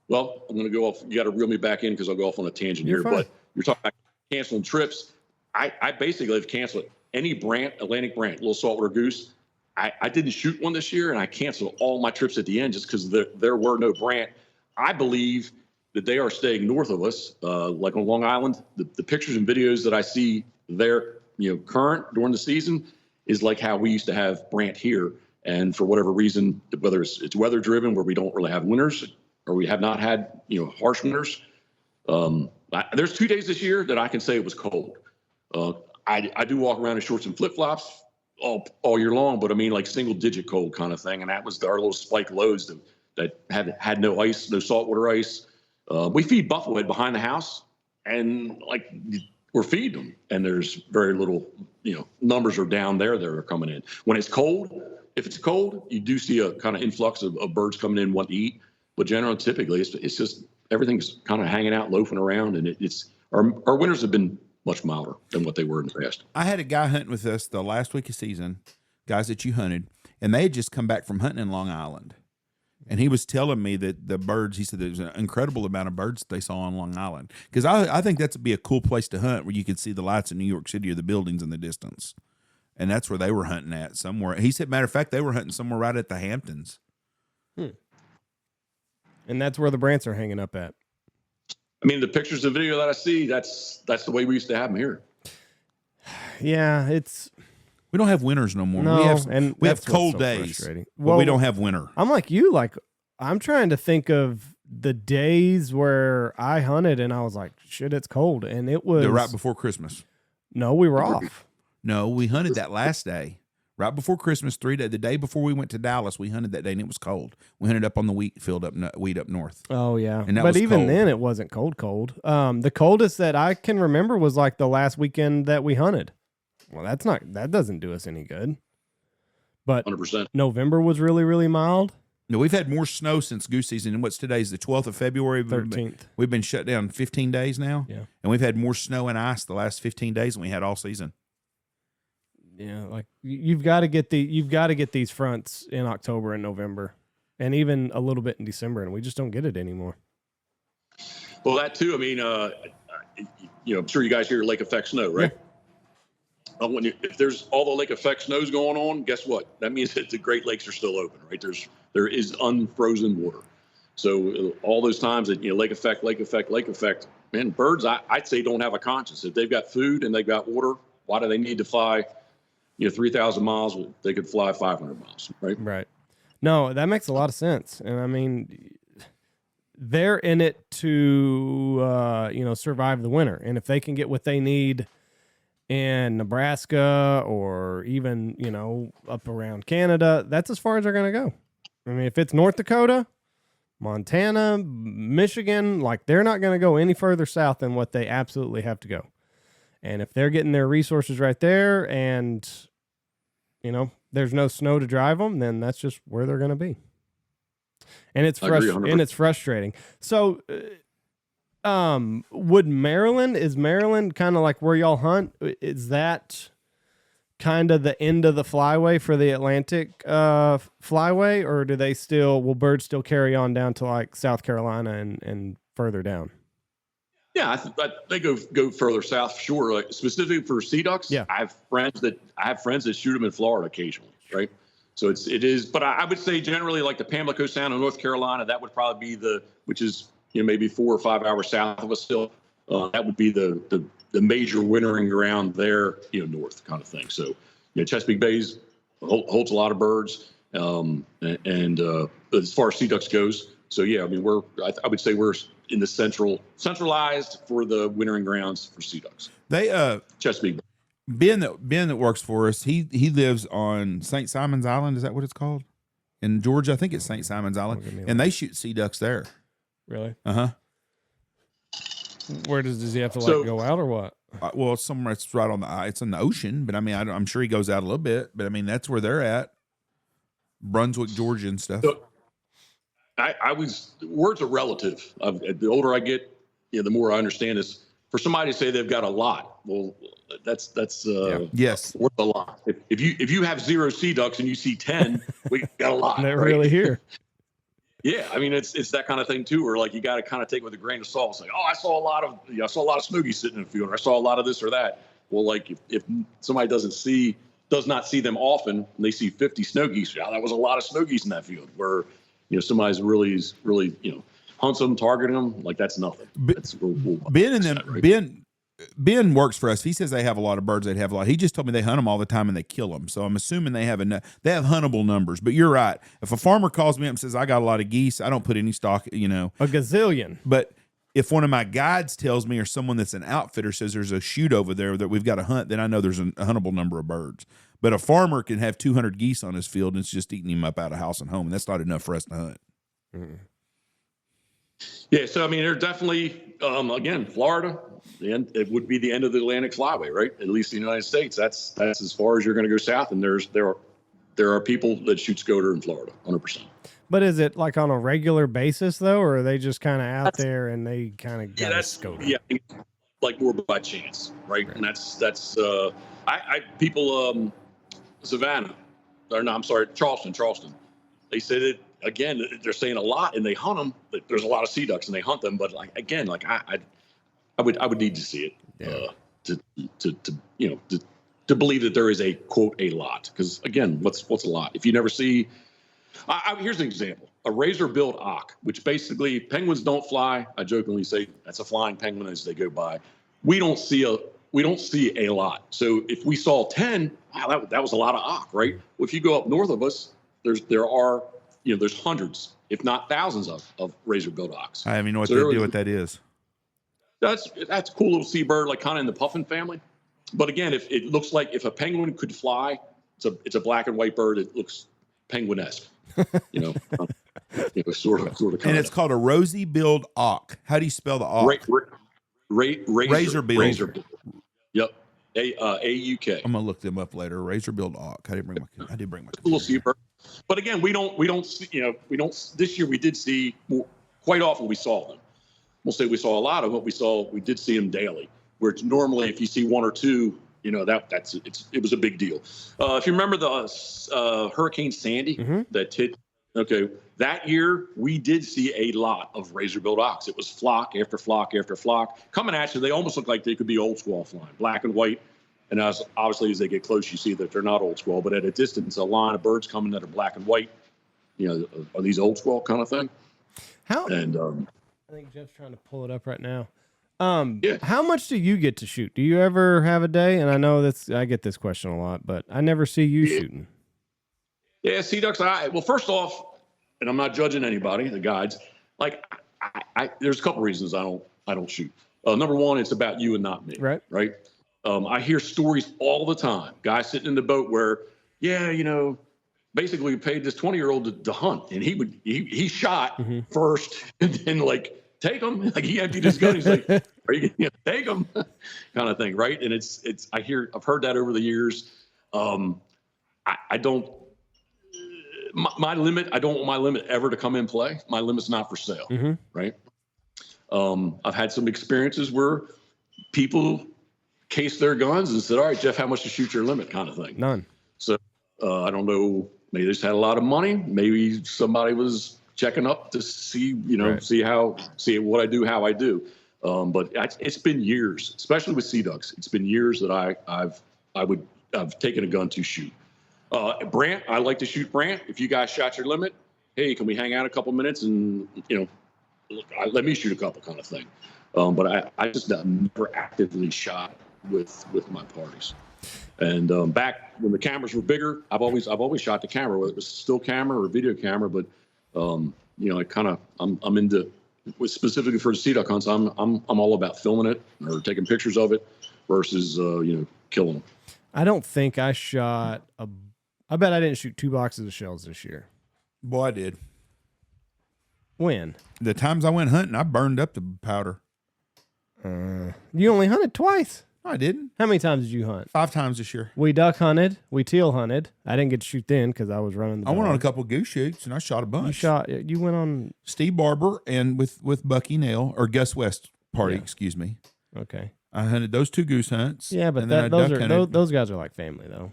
going to go off. You got to reel me back in because I'll go off on a tangent here. Fine. But you're talking about canceling trips. I basically have canceled any brant, Atlantic brant, little saltwater goose. I didn't shoot one this year, and I canceled all my trips at the end just because there were no brant. I believe that they are staying north of us, like on Long Island. The pictures and videos that I see there, current during the season, is like how we used to have brant here. And for whatever reason, whether it's weather driven, where we don't really have winters, or we have not had, harsh winters. There's 2 days this year that I can say it was cold. I do walk around in shorts and flip flops all year long, but I mean like single digit cold kind of thing. And that was our little spike lows that had no ice, no saltwater ice. We feed bufflehead behind the house, and like we're feeding them, and there's very little, numbers are down there that are coming in. When it's cold, if it's cold, you do see a kind of influx of birds coming in wanting to eat. But generally, typically, it's just everything's kind of hanging out, loafing around, and our winters have been much milder than what they were in the past. I had a guy hunting with us the last week of season, guys that you hunted, and they had just come back from hunting in Long Island. And he was telling me that the birds, he said there was an incredible amount of birds that they saw on Long Island. Because I think that's would be a cool place to hunt, where you could see the lights in New York City or the buildings in the distance. And that's where they were hunting at somewhere. He said, matter of fact, they were hunting somewhere right at the Hamptons. And that's where the brants are hanging up at. I mean, the pictures and video that I see, that's the way we used to have them here. Yeah, we don't have winters no more. No, we have cold days, but we don't have winter. I'm like you. Like, I'm trying to think of the days where I hunted and I was like, shit, it's cold. And it was right before Christmas. No, we were off. No, we hunted that last day. Right before Christmas, 3 days. The day before we went to Dallas, we hunted that day, and it was cold. We hunted up on the wheat field up north. Oh, yeah. And but even cold. then, it wasn't cold. The coldest that I can remember was like the last weekend that we hunted. Well, that doesn't do us any good. But 100%. November was really, really mild. No, we've had more snow since goose season. And what's today's the 12th of February? 13th. We've been shut down 15 days now. Yeah. And we've had more snow and ice the last 15 days than we had all season. Yeah, like you've got to get these fronts in October and November, and even a little bit in December, and we just don't get it anymore. Well, that too. I mean, I'm sure you guys hear lake effect snow, right? Yeah. If there's all the lake effect snows going on, guess what? That means that the Great Lakes are still open, right? There is unfrozen water. So all those times that, lake effect, man, birds, I'd say don't have a conscience. If they've got food and they've got water, why do they need to fly, 3,000 miles? They could fly 500 miles, right? Right. No, that makes a lot of sense. And I mean, they're in it to, survive the winter. And if they can get what they need in Nebraska or even, up around Canada, that's as far as they're going to go. I mean, if it's North Dakota, Montana, Michigan, like they're not going to go any further south than what they absolutely have to go. And if they're getting their resources right there and, there's no snow to drive them, then that's just where they're going to be. And it's frustrating. So, is Maryland kind of like where y'all hunt? Is that kind of the end of the flyway for the Atlantic flyway, or will birds still carry on down to like South Carolina and further down? Yeah, they go further south, sure. Like specifically for sea ducks, yeah. I have friends that shoot them in Florida occasionally, right? So it is, but I would say generally like the Pamlico Sound in North Carolina, that would probably be which is maybe 4 or 5 hours south of us still. That would be the major wintering ground there, north kind of thing. So, Chesapeake Bay's holds a lot of birds, and as far as sea ducks goes, so yeah, I mean I would say we're in the centralized for the wintering grounds for sea ducks. They Chesapeake Bay. Ben that works for us, he lives on St. Simon's Island. Is that what it's called? In Georgia, I think it's St. Simon's Island, and they shoot sea ducks there. Really? Uh-huh. Where does he have to go out or what? Well, somewhere it's right on it's in the ocean, but I mean, I'm sure he goes out a little bit, but I mean, that's where they're at. Brunswick, Georgia and stuff. So, words are relative. The older I get, the more I understand this. For somebody to say they've got a lot, well, that's yes, worth a lot. If you have 0 sea ducks and you see 10, we got a lot. They're really here. Yeah, I mean it's that kind of thing too, where like you got to kind of take it with a grain of salt. It's like, oh, I saw a lot of snoogies sitting in the field, or I saw a lot of this or that. Well, like if somebody does not see them often, and they see 50 snow geese, that was a lot of snow geese in that field. Where somebody's really hunts them, targeting them, like that's nothing. That's Ben and them. Right? Ben works for us. He says they have a lot of birds. They have a lot. He just told me they hunt them all the time and they kill them. So I'm assuming they have huntable numbers. But you're right. If a farmer calls me up and says I got a lot of geese, I don't put any stock. A gazillion. But if one of my guides tells me, or someone that's an outfitter says there's a shoot over there that we've got to hunt, then I know there's a huntable number of birds. But a farmer can have 200 geese on his field and it's just eating him up out of house and home, and that's not enough for us to hunt. Mm-hmm. Yeah, so I mean, they're definitely again, Florida. It would be the end of the Atlantic flyway, right? At least in the United States, that's as far as you're going to go south. And there are people that shoot Scoter in Florida, 100%. But is it like on a regular basis though, or are they just kind of out there and they kind of got Scoter? Yeah, like more by chance, right? And that's people Savannah, or no, I'm sorry, Charleston. They said it. Again, they're saying a lot, and they hunt them. There's a lot of sea ducks, and they hunt them. But I would need to see it to believe that there is a quote a lot. Because again, what's a lot? If you never see, here's an example: a razor-billed auk, which basically penguins don't fly. I jokingly say that's a flying penguin as they go by. We don't see a lot. So if we saw 10, wow, that was a lot of auk, right? Well, if you go up north of us, there's hundreds, if not thousands of razor-billed auks. I don't even know what that is. That's a cool little seabird, like kind of in the puffin family. But again, if it looks like if a penguin could fly, it's a black and white bird. It looks penguin-esque, sort of. And it's called a rosy-billed auk. How do you spell the auk? Razor-billed. Yep. A-U-K. I'm gonna look them up later. Razor-billed auk. I did bring my little seabird. But again, we don't see, this year we did see quite often we saw them. We'll say we saw a lot of them. We did see them daily, where it's normally if you see 1 or 2, it was a big deal. If you remember the Hurricane Sandy that hit, okay, That year, we did see a lot of razor-billed ox. It was flock after flock after flock coming at you. They almost look like they could be old squaw flying, black and white. And obviously, as they get close, you see that they're not old squaw. But at a distance, a line of birds coming that are black and white, are these old squaw kind of thing. How? And I think Jeff's trying to pull it up right now. Yeah. How much do you get to shoot? Do you ever have a day? And I know I get this question a lot, but I never see you shooting. Yeah, sea ducks. Well, first off, and I'm not judging anybody, the guides. Like, there's a couple reasons I don't shoot. Number one, it's about you and not me. Right. Right. I hear stories all the time. Guys sitting in the boat where, basically we paid this 20-year-old to hunt, and he shot first, and then like take him. Like he emptied his gun. He's like, "Are you gonna take him?" kind of thing, right? And I've heard that over the years. I don't. My limit, I don't want my limit ever to come in play. My limit's not for sale, right? I've had some experiences where people case their guns and said, "All right, Jeff, how much to shoot your limit?" kind of thing. None. So I don't know. Maybe they just had a lot of money. Maybe somebody was checking up to see, see what I do, how I do. But it's been years, especially with sea ducks. It's been years that I've taken a gun to shoot. Brant, I like to shoot Brant. If you guys shot your limit, hey, can we hang out a couple minutes and let me shoot a couple kind of thing. But I just never actively shot with my parties. And back when the cameras were bigger, I've always shot the camera, whether it was still camera or video camera. But I'm into, specifically for the sea duck hunts, I'm all about filming it or taking pictures of it versus killing them. I don't think I shot I bet I didn't shoot 2 boxes of shells this year. Boy, I did. When? The times I went hunting, I burned up the powder. You only hunted twice. No, I didn't. How many times did you hunt? 5 times this year. We duck hunted. We teal hunted. I didn't get to shoot then because I was running the I went on a dog. couple goose shoots and I shot a bunch. You went on Steve Barber and with Bucky Nail or Gus West party, Yeah. excuse me. Okay. I hunted those 2 goose hunts. Yeah, but and then I duck hunted. those guys are like family though.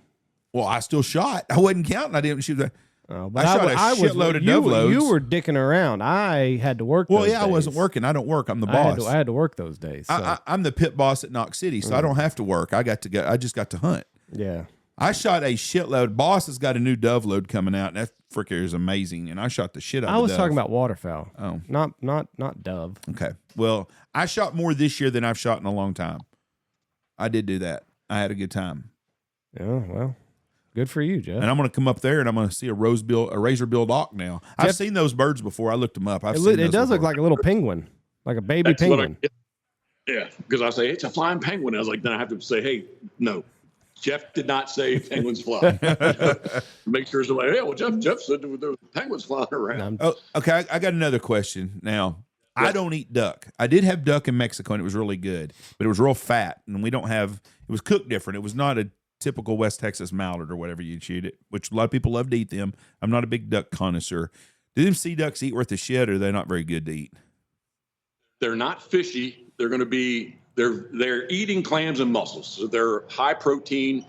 Well, I still shot. I wasn't counting. I didn't shoot that. Oh, but I shot a shitload of dove loads. You were dicking around. I had to work. Well, those yeah, I days. wasn't working. I don't work. I'm the boss. I had to work those days. So. I'm the pit boss at Knox City, so I don't have to work. I just got to hunt. Yeah. I shot a shitload. Boss has got a new dove load coming out, and that fricker is amazing. And I shot the shit out of I was dove. talking about waterfowl. Oh. Not dove. Okay. Well, I shot more this year than I've shot in a long time. I did do that. I had a good time. Yeah, well, good for you, Jeff. And I'm going to come up there and I'm going to see a razor-billed auk now. I've seen those birds before. I looked them up. It does look like a little penguin, like a baby That's penguin. Yeah, because I say it's a flying penguin. I was like, then I have to say, hey, no, Jeff did not say penguins fly. Make sure somebody, hey, well, Jeff said there were penguins flying around. Oh, okay. I got another question now. Yeah. I don't eat duck. I did have duck in Mexico and it was really good, but it was real fat and it was cooked different. It was not a typical West Texas mallard or whatever you shoot it, which a lot of people love to eat them. I'm not a big duck connoisseur. Do them sea ducks eat worth a shit or are they not very good to eat? They're not fishy. They're going to be, they're eating clams and mussels. So they're high protein.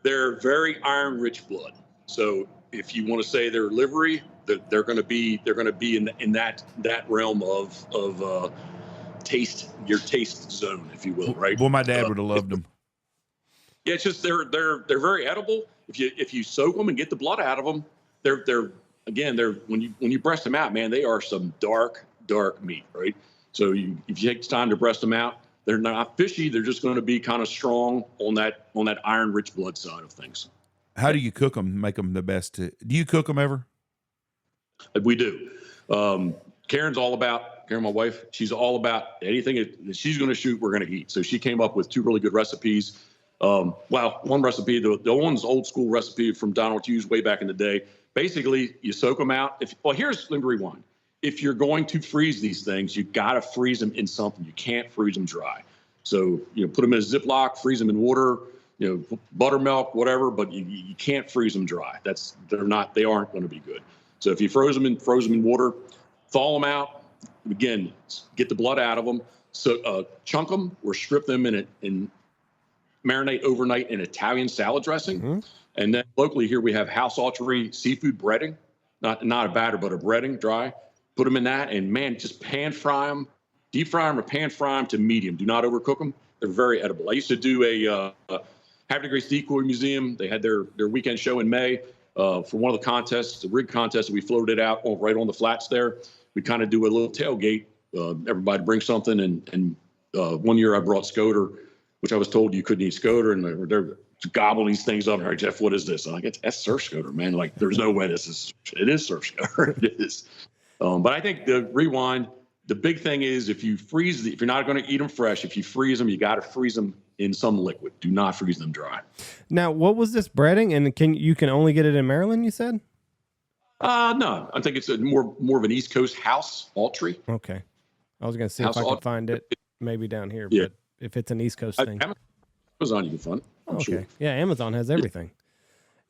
They're very iron rich blood. So if you want to say they're livery, they're going to be in that realm of taste, your taste zone, if you will, right? Well, my dad would have loved them. Yeah, it's just they're very edible. If you soak them and get the blood out of them, they're when you breast them out, man, they are some dark meat, right? So if you take the time to breast them out, they're not fishy. They're just going to be kind of strong on that iron rich blood side of things. How do you cook them? Make them the best. Do you cook them ever? We do. Karen, my wife, she's all about anything that she's going to shoot, we're going to eat. So she came up with 2 really good recipes. One recipe, the one's old school recipe from Donald Hughes way back in the day. Basically, you soak them out. Let me rewind. If you're going to freeze these things, you got to freeze them in something. You can't freeze them dry. So, put them in a Ziploc, freeze them in water, buttermilk, whatever, but you can't freeze them dry. They aren't going to be good. So if you froze them in water, thaw them out, again, get the blood out of them. So chunk them or strip them in marinate overnight in Italian salad dressing. Mm-hmm. And then locally here we have House Archery seafood breading. not a batter, but a breading, dry. Put them in that, and man, just pan fry them, deep fry them or pan fry them to medium. Do not overcook them. They're very edible. I used to do a Havre de Grace Decoy Museum. They had their weekend show in May for one of the contests, the rig contest. We floated it out right on the flats there. We kind of do a little tailgate. Everybody brings something, and one year I brought Scoter, which I was told you couldn't eat Scoter, and they're gobbling these things up. All right, Jeff, what is this? I'm like, that's surf Scoter, man. Like, there's no way it is surf Scoter. It is. But I think the rewind, the big thing is if you're not going to eat them fresh, if you freeze them, you got to freeze them in some liquid. Do not freeze them dry. Now, what was this breading? And you can only get it in Maryland, you said? No, I think it's more of an East Coast house poultry. Okay. I was going to see House if I could alt- find it maybe down here, Yeah. but if it's an East Coast thing. Amazon, you can find it. I'm Okay. sure. Yeah, Amazon has everything.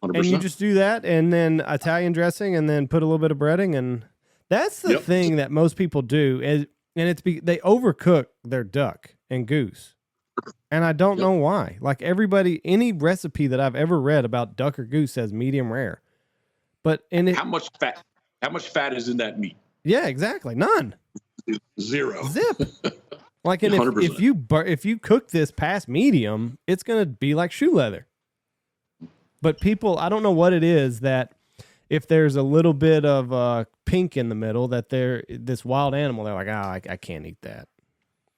100%. And you just do that and then Italian dressing and then put a little bit of breading. And that's the thing that most people do. And they overcook their duck and goose. And I don't know why. Like any recipe that I've ever read about duck or goose says medium rare. But how much fat is in that meat? Yeah, exactly. None. Zero. Zip. Like, and if you cook this past medium, it's going to be like shoe leather. But people, I don't know what it is that if there's a little bit of pink in the middle, that this wild animal, they're like, I can't eat that.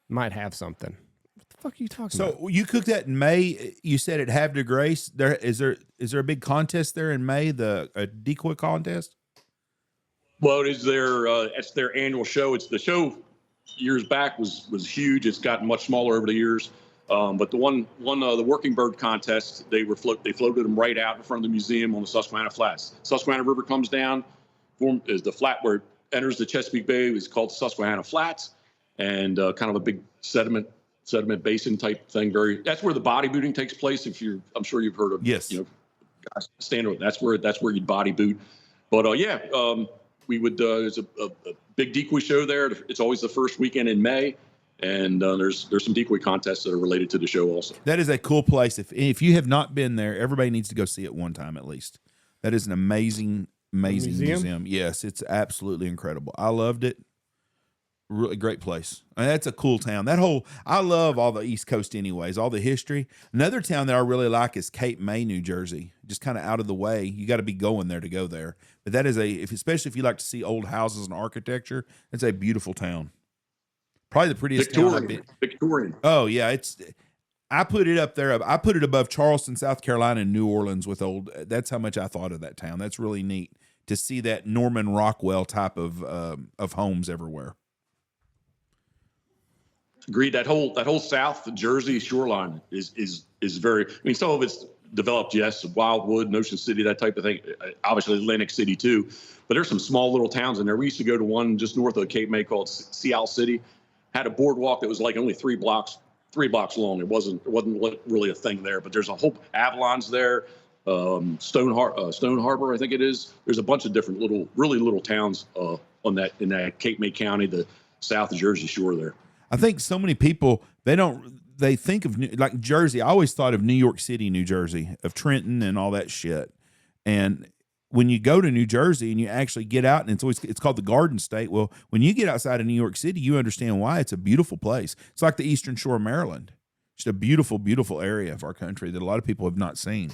Might have something. What the fuck are you talking about? So you cooked that in May. You said at Havre de Grace. Is there a big contest there in May? A decoy contest? Well, it's their annual show. It's the show years back was huge. It's gotten much smaller over the years. But the working bird contest, they floated them right out in front of the museum on the Susquehanna Flats. Susquehanna River comes down, is the flat where it enters the Chesapeake Bay. It's called the Susquehanna Flats, and kind of a big sediment basin type thing. That's where the body booting takes place. I'm sure you've heard of. Yes. Guys standing. That's where you'd body boot. But we would. There's a big decoy show there. It's always the first weekend in May. And there's some decoy contests that are related to the show also. That is a cool place. If you have not been there, everybody needs to go see it one time at least. That is an amazing museum. Yes, it's absolutely incredible. I loved it. Really great place. I mean, that's a cool town. I love all the East Coast anyways, all the history. Another town that I really like is Cape May, New Jersey. Just kind of out of the way. You got to be going there to go there. But that is especially if you like to see old houses and architecture, it's a beautiful town. Probably the prettiest town I've been. Victorian. Oh yeah, I put it up there. I put it above Charleston, South Carolina, and New Orleans with old. That's how much I thought of that town. That's really neat to see that Norman Rockwell type of homes everywhere. Agreed. That whole South Jersey shoreline is very. I mean, some of it's developed. Yes, Wildwood, Ocean City, that type of thing. Obviously, Atlantic City too. But there's some small little towns in there. We used to go to one just north of Cape May called Sea Isle City. Had a boardwalk that was like only 3 blocks long. It wasn't really a thing there, but there's a whole Avalon's there, Stone Harbor, I think it is. There's a bunch of different really little towns in that Cape May County, the South Jersey shore there. I think so many people they think of like Jersey. I always thought of New York City, New Jersey, of Trenton and all that shit. And when you go to New Jersey and you actually get out, and it's called the Garden State. Well, when you get outside of New York City, you understand why it's a beautiful place. It's like the Eastern Shore of Maryland. Just a beautiful, beautiful area of our country that a lot of people have not seen.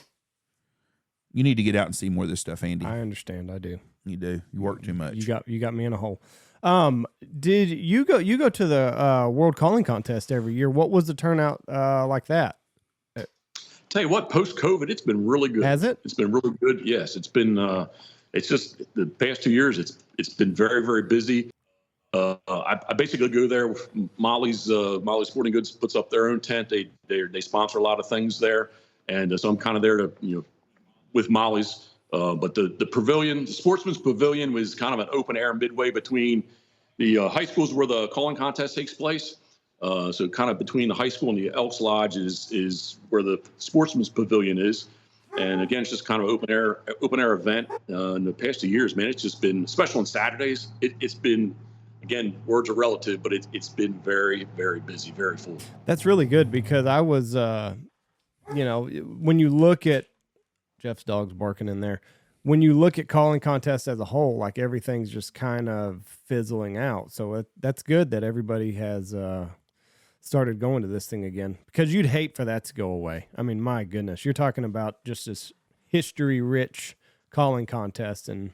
You need to get out and see more of this stuff, Andy. I understand. I do. You do. You work too much. You got me in a hole. Did you go to the World Calling Contest every year? What was the turnout like that? Tell you what, post-COVID, it's been really good. Has it? It's been really good. Yes, it's been. It's just the past 2 years. It's been very, very busy. I basically go there. Molly's Sporting Goods puts up their own tent. They sponsor a lot of things there, and so I'm kind of there to with Molly's. But the pavilion, the Sportsman's Pavilion, was kind of an open air midway between the high schools where the calling contest takes place. So kind of between the high school and the Elks Lodge is where the Sportsman's Pavilion is. And again, it's just kind of open air event. In the past 2 years, man, it's just been, especially on Saturdays, it's been, again, words are relative, but it's been very, very busy, very full. That's really good because I was, when you look at Jeff's dog's barking in there, when you look at calling contests as a whole, like everything's just kind of fizzling out. So that's good that everybody has started going to this thing again, because you'd hate for that to go away. I mean, my goodness, you're talking about just this history-rich calling contest, and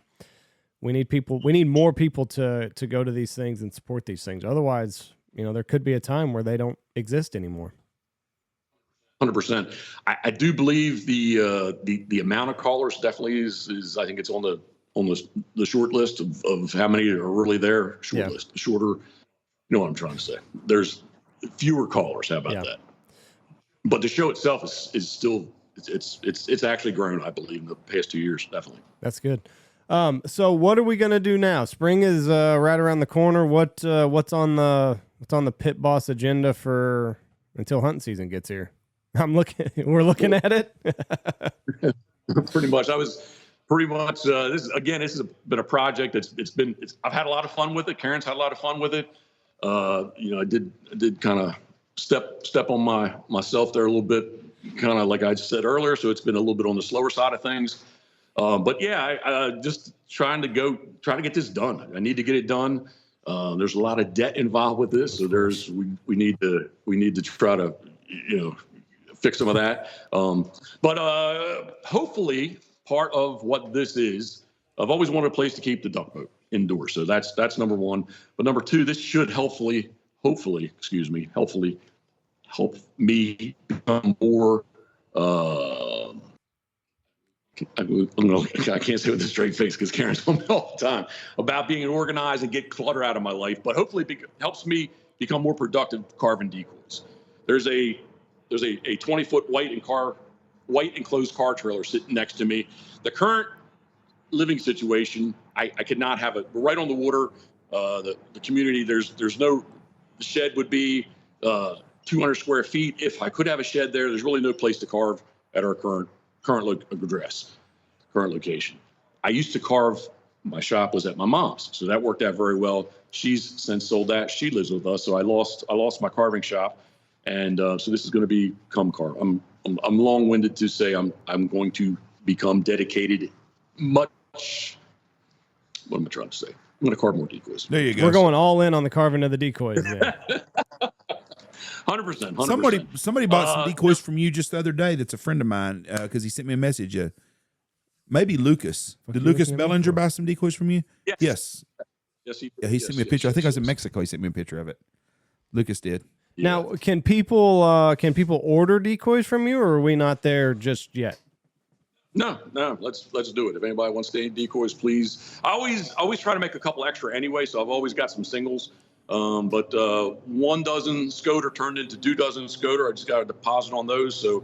we need more people to go to these things and support these things. Otherwise, there could be a time where they don't exist anymore. 100%. I do believe the amount of callers definitely is I think it's on the short list of how many are really there. List, shorter. You know what I'm trying to say? There's fewer callers. How about that? But the show itself is still it's actually grown, I believe, in the past 2 years. Definitely. That's good. So what are we gonna do now? Spring is right around the corner. What's on the Pitboss agenda for until hunting season gets here? We're looking at it. Pretty much. This has been a project I've had a lot of fun with it. Karen's had a lot of fun with it. I did kind of step on myself there a little bit, kind of like I said earlier. So it's been a little bit on the slower side of things. But yeah, I just trying to get this done. I need to get it done. There's a lot of debt involved with this. So we need to try to, fix some of that. But hopefully part of what this is, I've always wanted a place to keep the duck boat indoors. So that's number one. But number two, this should hopefully help me become more, I can't say with a straight face because Karen's on me all the time about being organized and get clutter out of my life, but hopefully helps me become more productive carving decoys. There's a 20-foot white enclosed car trailer sitting next to me. The current living situation, I could not have it. We're right on the water. The community, there's no, the shed would be 200 square feet. If I could have a shed there's really no place to carve at our current location. I used to carve, my shop was at my mom's, so that worked out very well. She's since sold that. She lives with us, so I lost my carving shop, and so this is going to become carve. I'm long-winded to say I'm going to become dedicated much. What am I trying to say? I'm going to carve more decoys. There you go. We're going all in on the carving of the decoys. Yeah. 100%. Somebody bought some decoys from you just the other day. That's a friend of mine because he sent me a message. Maybe Lucas. Did Lucas Bellinger buy some decoys from you? Yes. He sent me a picture. I think I was in Mexico. He sent me a picture of it. Lucas did. Now, can people order decoys from you, or are we not there just yet? No. Let's do it. If anybody wants any decoys, please. I always try to make a couple extra anyway, so I've always got some singles. But 1 dozen Scoter turned into 2 dozen Scoter. I just got a deposit on those. So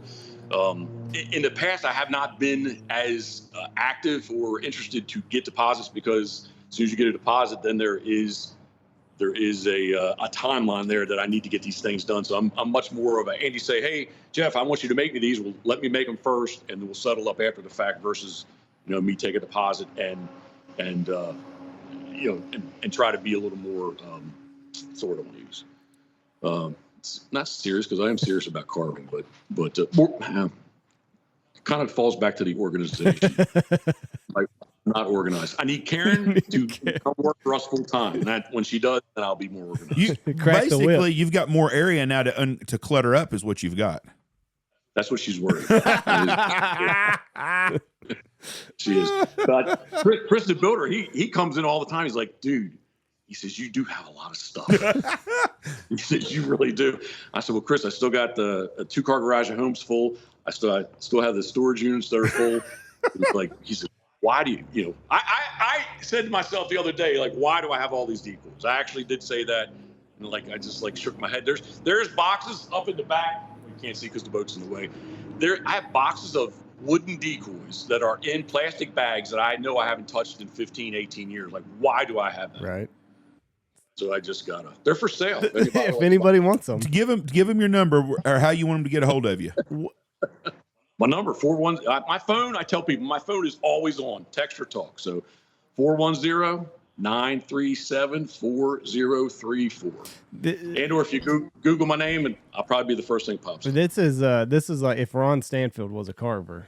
in the past, I have not been as active or interested to get deposits, because as soon as you get a deposit, then there is a timeline there that I need to get these things done. So I'm much more of a Andy say, hey, Jeff, I want you to make me these. Well, let me make them first, and then we'll settle up after the fact versus, me take a deposit and try to be a little more, sort of want to use. It's not serious, because I am serious about carving, but kind of falls back to the organization. Not organized. I need Karen to come work for us full time. And when she does, then I'll be more organized. Basically, you've got more area now to clutter up, is what you've got. That's what she's worried about. She is. But Chris the builder, he comes in all the time. He's like, dude, he says, you do have a lot of stuff. He says, you really do. I said, well, Chris, I still got the 2-car garage at home's full. I still have the storage units that are full. He said, why do you, I said to myself the other day, why do I have all these decoys? I actually did say that. And I just shook my head. There's boxes up in the back. You can't see because the boat's in the way. I have boxes of wooden decoys that are in plastic bags that I know I haven't touched in 15, 18 years. Why do I have that? Right. So I just they're for sale. If anybody wants them. Give them your number or how you want them to get a hold of you. My number, 410. My phone, I tell people, my phone is always on, text or talk. So 410-937-4034. And or if you Google my name, and I'll probably be the first thing that pops up. This is like if Ron Stanfield was a carver.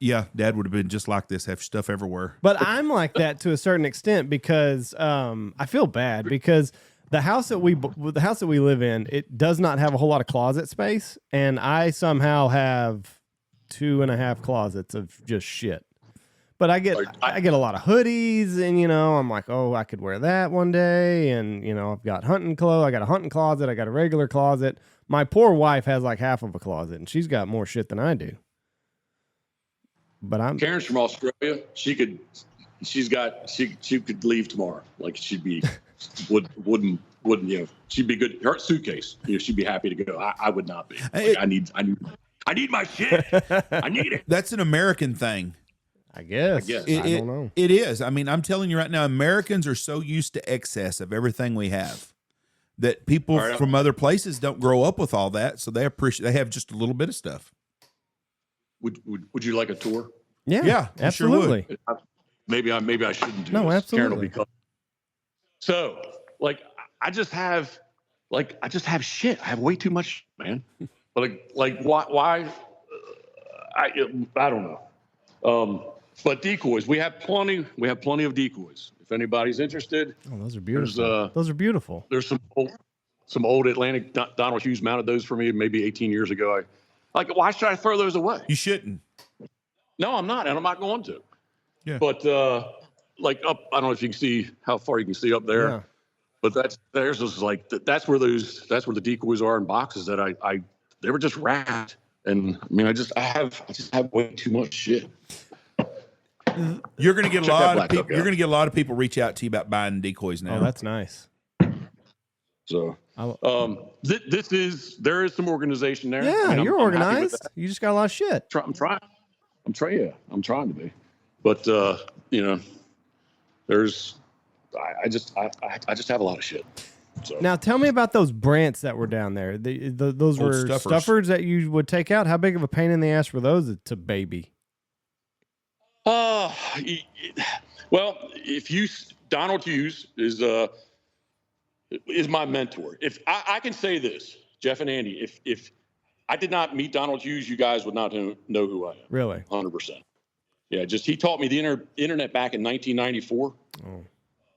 Yeah, Dad would have been just like this, have stuff everywhere. But I'm like that to a certain extent because I feel bad because the house that we live in, it does not have a whole lot of closet space, and I somehow have 2.5 closets of just shit. But I get a lot of hoodies, and I'm like, oh, I could wear that one day, and I've got hunting clothes. I got a hunting closet. I got a regular closet. My poor wife has like half of a closet, and she's got more shit than I do. But Karen's from Australia. She could leave tomorrow. Like she'd be wouldn't she'd be good. Her suitcase, she'd be happy to go. I would not be. Like, I need my shit. I need it. That's an American thing. I guess. I don't know. It is. I mean, I'm telling you right now, Americans are so used to excess of everything we have that people from other places don't grow up with all that, so they have just a little bit of stuff. Would you like a tour? Yeah, absolutely. Sure maybe I shouldn't do this. No, absolutely. Karen will be coming. So, like, I just have shit. I have way too much, man. But like why? I don't know. But decoys, we have plenty of decoys. If anybody's interested. Oh, those are beautiful. Those are beautiful. There's some old Atlantic. Donald Hughes mounted those for me maybe 18 years ago. Why should I throw those away? You shouldn't. No, I'm not, and I'm not going to. Yeah. But up, I don't know if you can see how far you can see up there. Yeah. But that's where the decoys are in boxes that they were just wrapped. And I mean, I just have way too much shit. You're going to get a lot of people reach out to you about buying decoys now. Oh, that's nice. So, there is some organization there. Yeah, you're organized. You just got a lot of shit. I'm trying to be, but I just have a lot of shit. So. Now tell me about those brants that were down there. Those were stuffers that you would take out. How big of a pain in the ass were those to baby? Well, Donald Hughes is my mentor. If I can say this, Jeff and Andy, if I did not meet Donald Hughes, you guys would not know who I am. Really? 100%. Yeah, he taught me the internet back in 1994.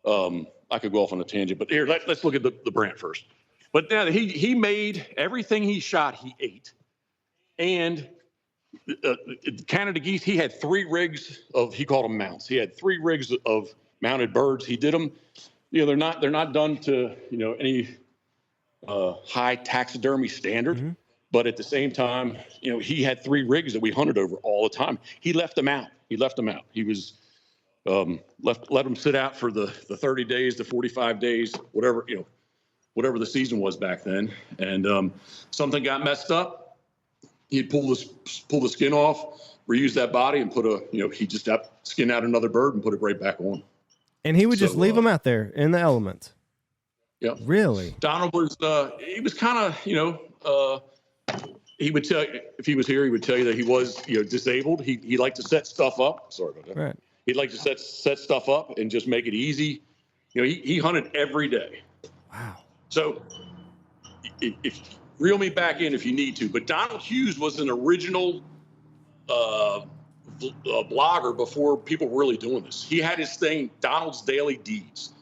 Oh. I could go off on a tangent, but here, let's look at the brand first. But now he made everything he shot, he ate. And Canada geese, he had 3 rigs he called them mounts. He had 3 rigs of mounted birds. He did them, they're not done to, any high taxidermy standard. Mm-hmm. But at the same time, he had 3 rigs that we hunted over all the time. He left them out. He was let them sit out for the 30 days, the 45 days, whatever the season was back then. And something got messed up. He'd pull the skin off, reuse that body, and he just skin out another bird and put it right back on. And he would just leave them out there in the elements. Yeah. Really? Donald was he was kind of he would tell you, if he was here, he would tell you that he was disabled. He liked to set stuff up. Sorry about that. Right. He'd like to set stuff up and just make it easy. He hunted every day. Wow. So if reel me back in if you need to, but Donald Hughes was an original blogger before people were really doing this. He had his thing, Donald's Daily Deeds.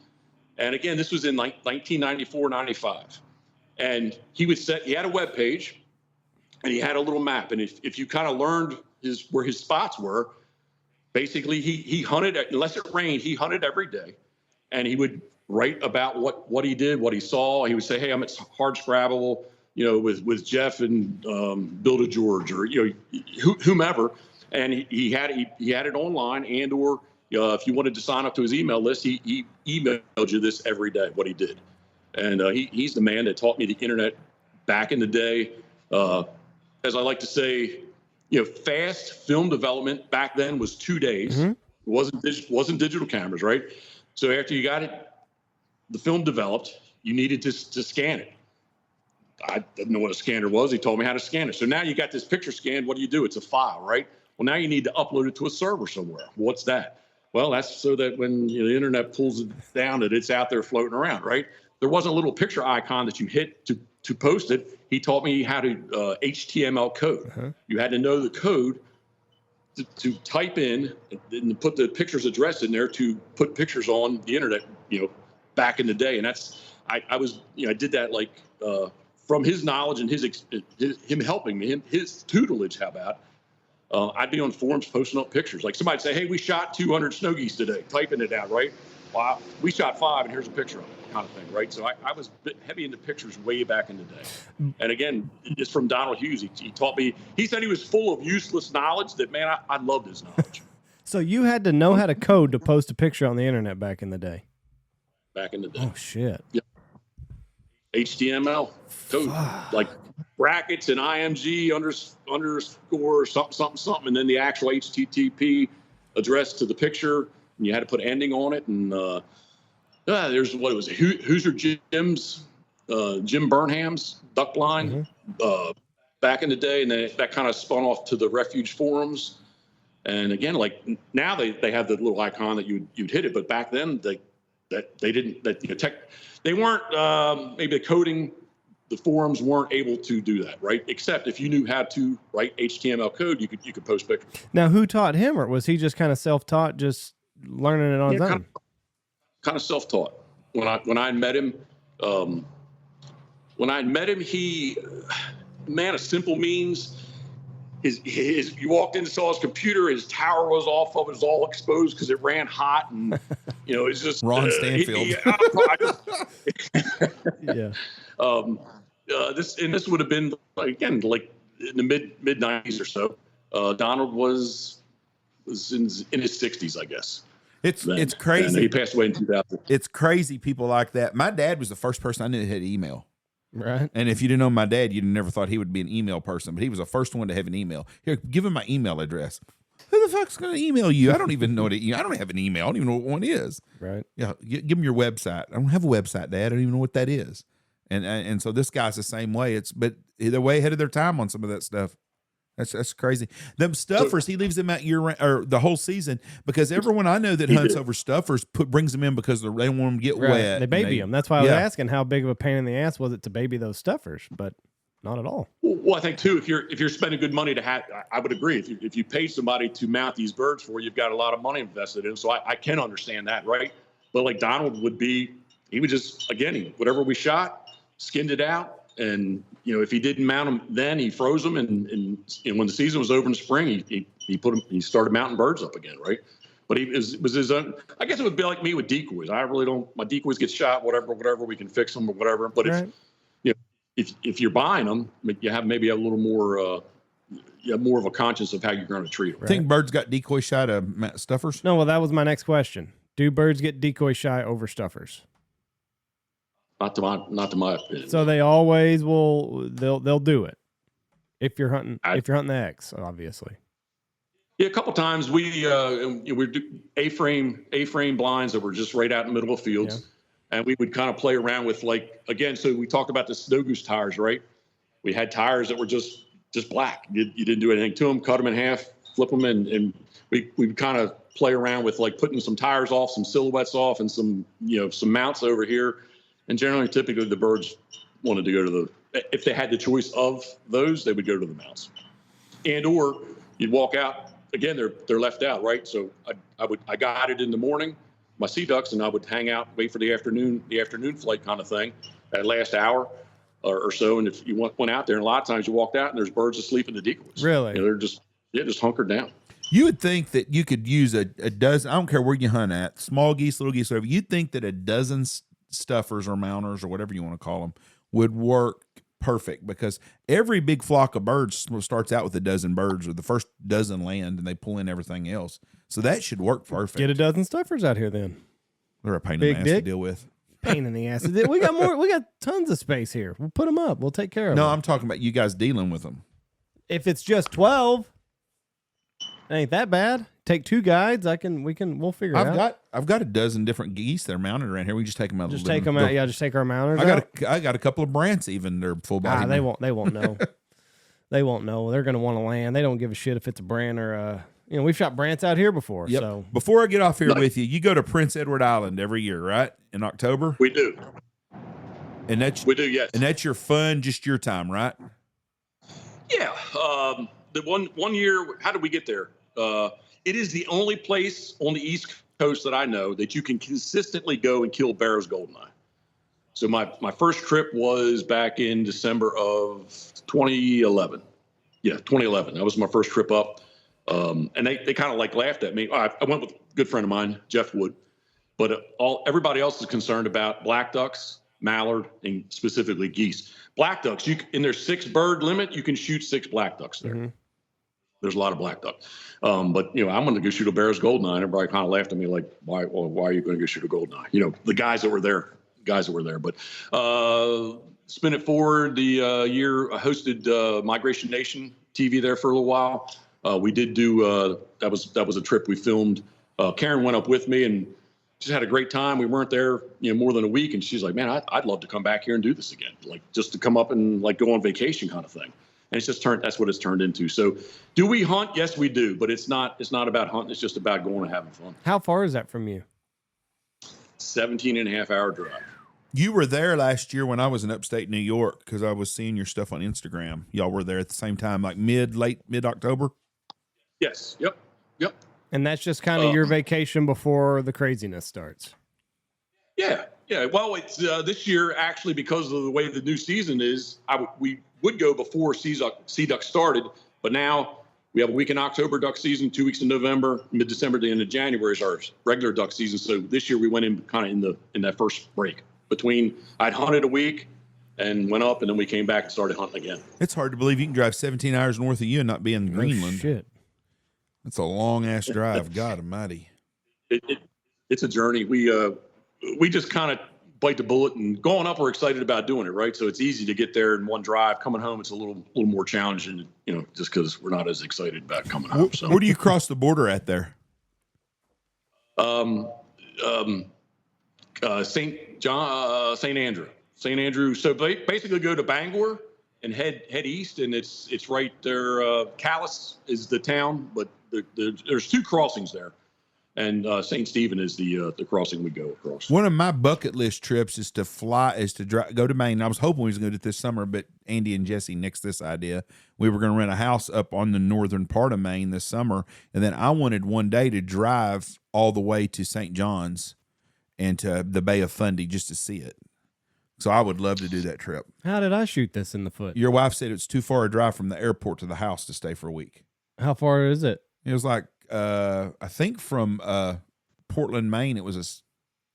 And again, this was in 1994, 95. And he had a web page and he had a little map. And if you kind of learned where his spots were, basically, he hunted, unless it rained, he hunted every day. And he would write about what he did, what he saw. He would say, hey, I'm at Hard Scrabble, with Jeff and Bill DeGeorge or, whomever. And he had it online or if you wanted to sign up to his email list, he emailed you this every day, what he did. And he's the man that taught me the internet back in the day. As I like to say, fast film development back then was 2 days. Mm-hmm. It wasn't digital cameras, right? So after you got the film developed, you needed to scan it. I didn't know what a scanner was. He told me how to scan it. So now you got this picture scanned. What do? It's a file, right? Well, now you need to upload it to a server somewhere. What's that? Well, that's so that when the internet pulls it down, that it's out there floating around, right? There wasn't a little picture icon that you hit to post it. He taught me how to HTML code. Uh-huh. You had to know the code to type in and put the picture's address in there to put pictures on the internet, back in the day. And that's, I was, I did that like from his knowledge and him helping me, his tutelage. How about I'd be on forums posting up pictures. Like somebody'd say, hey, we shot 200 snow geese today, typing it out, right? Wow, we shot 5 and here's a picture of it, kind of thing, right? So I was a bit heavy into pictures way back in the day. And again, it's from Donald Hughes. He taught me, he said he was full of useless knowledge that, man, I loved his knowledge. So you had to know how to code to post a picture on the internet back in the day? Back in the day. Oh, shit. Yep. HTML code, like brackets and IMG underscore something, and then the actual HTTP address to the picture, and you had to put ending on it. And there's what it was, Hoosier Jim's, Jim Burnham's duck line back in the day, and then that kind of spun off to the refuge forums. And again, like now they have the little icon that you'd hit it, but back then they didn't, they weren't, maybe the coding, the forums weren't able to do that, right? Except if you knew how to write HTML code, you could post pictures. Now, who taught him, or was he just kind of self-taught, just learning it on his own? Kind of self-taught. When I met him, he, man of simple means. You walked in and saw his computer, his tower was off of it, was all exposed because it ran hot, and it's just Ron Stanfield. Yeah. This would have been again like in the mid 90s or so. Donald was in his 60s, I guess. It's crazy. And he passed away in 2000. It's crazy people like that. My dad was the first person I knew that had email. Right. And if you didn't know my dad, you'd never thought he would be an email person, but he was the first one to have an email. Here, give him my email address. Who the fuck's going to email you? I don't even know I don't have an email. I don't even know what one is. Right. Yeah. Give him your website. I don't have a website, Dad. I don't even know what that is. And so this guy's the same way. But they're way ahead of their time on some of that stuff. That's crazy. Them stuffers, he leaves them out or the whole season, because everyone I know that hunts over stuffers brings them in because they don't want them to get wet. They baby them. That's why I was asking how big of a pain in the ass was it to baby those stuffers, but not at all. Well, I think too, if you're spending good money I would agree. If you pay somebody to mount these birds for you, you've got a lot of money invested in them. So I can understand that, right? But like Donald he would just, again, whatever we shot, skinned it out. And, if he didn't mount them then, he froze them. And when the season was over in the spring, he started mounting birds up again, right? But it was his own. I guess it would be like me with decoys. I really don't, my decoys get shot, whatever, we can fix them or whatever. But if you're buying them, you have maybe a little more, you have more of a conscience of how you're going to treat them. Right? Think birds got decoy shot of stuffers? No, well, that was my next question. Do birds get decoy shy over stuffers? Not to my opinion. So they always will. They'll do it if you're hunting. If you're hunting the X, obviously. Yeah, a couple times we do A-frame blinds that were just right out in the middle of fields, and we would kind of play around with So we talked about the snow goose tires, right? We had tires that were just black. You didn't do anything to them. Cut them in half, flip them, and we would kind of play around with putting some tires off, some silhouettes off, and some mounts over here. And typically the birds wanted to go to if they had the choice of those, they would go to the mounts. Or you'd walk out, again, they're left out, right? So I got it in the morning, my sea ducks, and I would hang out, wait for the afternoon flight kind of thing, that last hour or so. And if you went out there, and a lot of times you walked out and there's birds asleep in the decoys. Really? They're just hunkered down. You would think that you could use a dozen, I don't care where you hunt at, small geese, little geese, whatever. You'd think that a dozen stuffers or mounters or whatever you want to call them would work perfect, because every big flock of birds starts out with a dozen birds, or the first dozen land, and they pull in everything else. So that should work perfect. Get a dozen stuffers out here then. They're a pain in the ass to deal with. Pain in the ass. We got more. We got tons of space here. We'll put them up. We'll take care of them. No, I'm talking about you guys dealing with them. If it's just 12, it ain't that bad. Take 2 guides. We'll figure it out. I've got a dozen different geese that are mounted around here. We just take them out. Just take them out. Yeah, just take our mounters. I got a couple of brants even. They're full body. They won't know. They won't know. They're going to want to land. They don't give a shit if it's a brant or we've shot brants out here before. Yep. So before I get off here with you, you go to Prince Edward Island every year, right? In October. We do. And we do, yes. And that's your fun, just your time, right? Yeah. The one year, how did we get there? It is the only place on the East Coast that I know that you can consistently go and kill Barrow's goldeneye. So my first trip was back in December of 2011. Yeah, 2011. That was my first trip up. And they kind of like laughed at me. I went with a good friend of mine, Jeff Wood. But everybody else is concerned about black ducks, mallard, and specifically geese. Black ducks, in their 6-bird limit, you can shoot 6 black ducks there. Mm-hmm. There's a lot of black duck. But, I'm going to go shoot a Barrow's goldeneye. And everybody kind of laughed at me like, why are you going to go shoot a goldeneye? The guys that were there. But spin it forward, the year I hosted Migration Nation TV there for a little while. We did do that was a trip we filmed. Karen went up with me and just had a great time. We weren't there, more than a week, and she's like, "Man, I'd love to come back here and do this again, like just to come up and like go on vacation kind of thing." And that's what it's turned into. So, do we hunt? Yes, we do, but it's not about hunting. It's just about going and having fun. How far is that from you? 17.5-hour drive. You were there last year when I was in upstate New York because I was seeing your stuff on Instagram. Y'all were there at the same time, like late mid-October? Yes. Yep. And that's just kind of your vacation before the craziness starts. Yeah. Well, it's this year, actually, because of the way the new season is, we would go before sea duck started, but now we have a week in October duck season, 2 weeks in November, mid-December to the end of January is our regular duck season. So this year we went in kind of in that first break. I'd hunted a week and went up, and then we came back and started hunting again. It's hard to believe you can drive 17 hours north of you and not be in Greenland. Shit. That's a long-ass drive. God almighty. It's a journey. We just kind of bite the bullet, and going up, we're excited about doing it, right? So it's easy to get there in one drive. Coming home, it's a little more challenging, just because we're not as excited about coming home. So. Where do you cross the border at there? St. Andrew. So basically go to Bangor and head east, and it's right there. Calais is the town, but there's 2 crossings there, and St. Stephen is the crossing we go across. One of my bucket list trips is to go to Maine. I was hoping we was going to do it this summer, but Andy and Jesse nixed this idea. We were going to rent a house up on the northern part of Maine this summer, and then I wanted one day to drive all the way to St. John's and to the Bay of Fundy just to see it. So I would love to do that trip. How did I shoot this in the foot? Your wife said it's too far a drive from the airport to the house to stay for a week. How far is it? It was like, I think from Portland, Maine, it was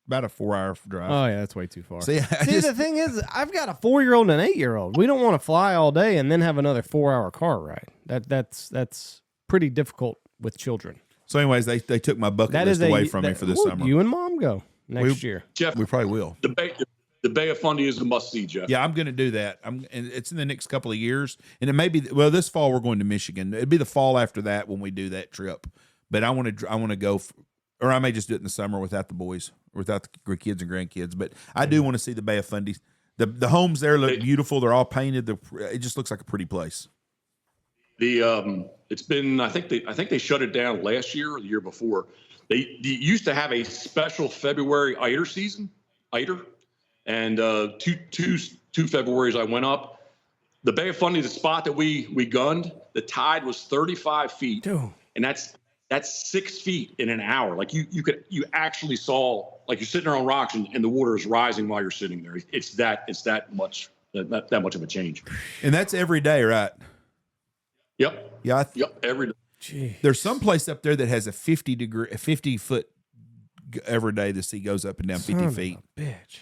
about a 4-hour drive. Oh, yeah, that's way too far. See, the thing is, I've got a 4-year-old and an 8-year-old. We don't want to fly all day and then have another 4-hour car ride. That's pretty difficult with children. So anyways, they took my bucket list away from me for this summer. You and Mom go next year. Jeff, we probably will. The Bay of Fundy is a must-see, Jeff. Yeah, I'm going to do that. And it's in the next couple of years. And it may be, this fall we're going to Michigan. It'd be the fall after that when we do that trip. But I want to go, or I may just do it in the summer without the boys, without the kids and grandkids. But I do want to see the Bay of Fundy. The homes there look beautiful. They're all painted. It just looks like a pretty place. It's been, I think they shut it down last year or the year before. They used to have a special February eider season, and two Februarys I went up. The Bay of Fundy, the spot that we gunned, the tide was 35 feet, Dude. And that's 6 feet in an hour. Like you actually saw, like you're sitting there on rocks and the water is rising while you're sitting there. It's that much of a change. And that's every day, right? Yep. Yeah. Yep. Every day. Jeez. There's some place up there that has a 50 foot every day. The sea goes up and down 50 feet. Bitch.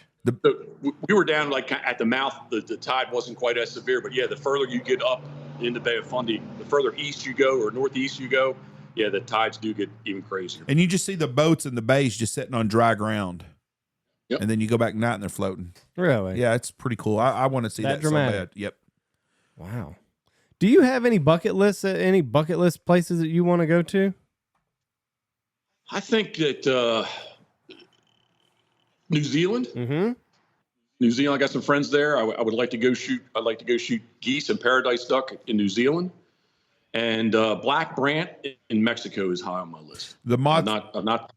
We were down like at the mouth. The tide wasn't quite as severe, but yeah, the further you get up in the Bay of Fundy, the further east you go or northeast you go, yeah, the tides do get even crazier. And you just see the boats and the bays just sitting on dry ground. Yep. And then you go back at night and they're floating. Really? Yeah, it's pretty cool. I want to see that dramatic. so bad. Yep. Wow. Do you have any bucket list places that you want to go to? I think that New Zealand. Mm-hmm. New Zealand. I got some friends there. I would like to go shoot. I'd like to go shoot geese and paradise duck in New Zealand, and black brant in Mexico is high on my list. I'm not.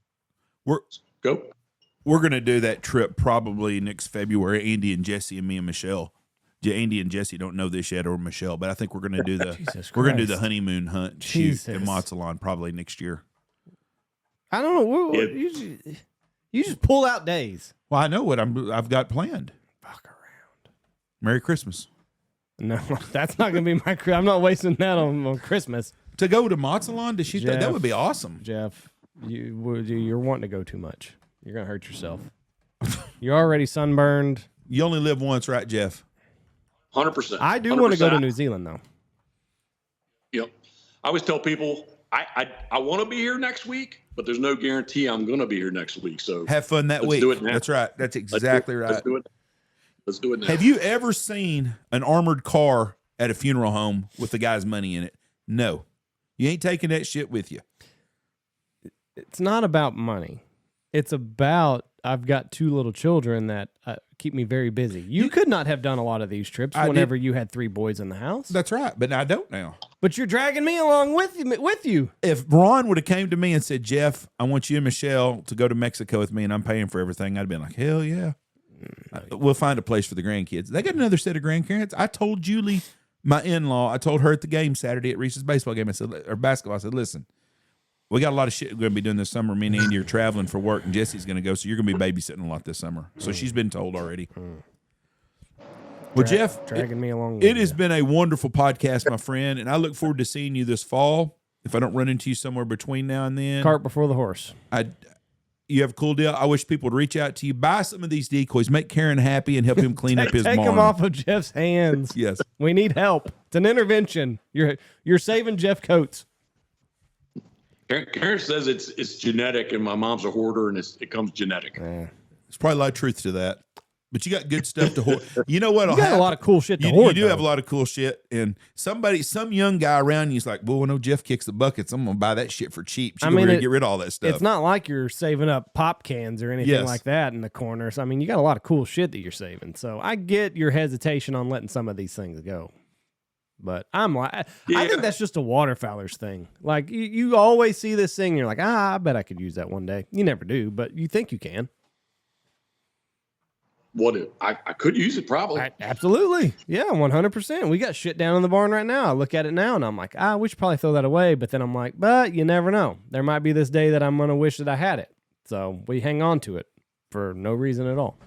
We're gonna do that trip probably next February. Andy and Jesse and me and Michelle. Andy and Jesse don't know this yet, or Michelle, but I think we're going to do the Jesus we're going to do Christ. the honeymoon hunt Jesus. shoot in Mazatlan probably next year. I don't know. Yeah. You just pull out days. Well, I know what I've got planned. Fuck around. Merry Christmas. No, that's not going to be my. I'm not wasting that on Christmas. To go to Mazatlan to shoot that Jeff. would be awesome. Jeff, you're wanting to go too much. You're going to hurt yourself. You're already sunburned. You only live once, right, Jeff? 100%. I do want to go to 100%. New Zealand, though. Yep. I always tell people I want to be here next week, but there's no guarantee I'm going to be here next week. So Have fun that let's week. do it now. That's right. That's exactly right. Let's do it. Let's do it now. Have you ever seen an armored car at a funeral home with the guy's money in it? No. You ain't taking that shit with you. It's not about money. It's about I've got 2 little children that keep me very busy. You could not have done a lot of these trips whenever you had 3 boys in the house. That's right. But I don't now. But you're dragging me along with you. If Ron would have came to me and said, Jeff, I want you and Michelle to go to Mexico with me and I'm paying for everything, I'd been like, hell yeah. We'll find a place for the grandkids. They got another set of grandparents. I told Julie, my in-law, I told her at the game Saturday at Reese's baseball game, I said, or basketball, I said, listen, we got a lot of shit we're going to be doing this summer. Me and Andy are traveling for work, and Jesse's going to go, so you're going to be babysitting a lot this summer. So she's been told already. Well, Jeff, dragging me along. It has been a wonderful podcast, my friend, and I look forward to seeing you this fall. If I don't run into you somewhere between now and then, Cart before the horse. You have a cool deal. I wish people would reach out to you, buy some of these decoys, make Karen happy, and help him clean up his Take barn. them off of Jeff's hands. Yes. We need help. It's an intervention. You're saving Jeff Coates. Karen says it's genetic, and my mom's a hoarder, and it comes genetic. There's probably a lot of truth to that. But you got good stuff to hoard. You know what? You got a lot of cool shit to you hoard. do have a lot of cool shit. And some young guy around you is like, well, I know Jeff kicks the buckets. I'm going to buy that shit for cheap. So get rid of all that stuff. It's not like you're saving up pop cans or anything Yes. like that in the corners. I mean, you got a lot of cool shit that you're saving. So I get your hesitation on letting some of these things go. But I'm like, I think that's just a waterfowler's thing. Like you always see this thing, and you're like, I bet I could use that one day. You never do, but you think you can. I could use it probably. Absolutely. Yeah, 100%. We got shit down in the barn right now. I look at it now and I'm like, we should probably throw that away. But then I'm like, but you never know. There might be this day that I'm going to wish that I had it. So we hang on to it for no reason at all.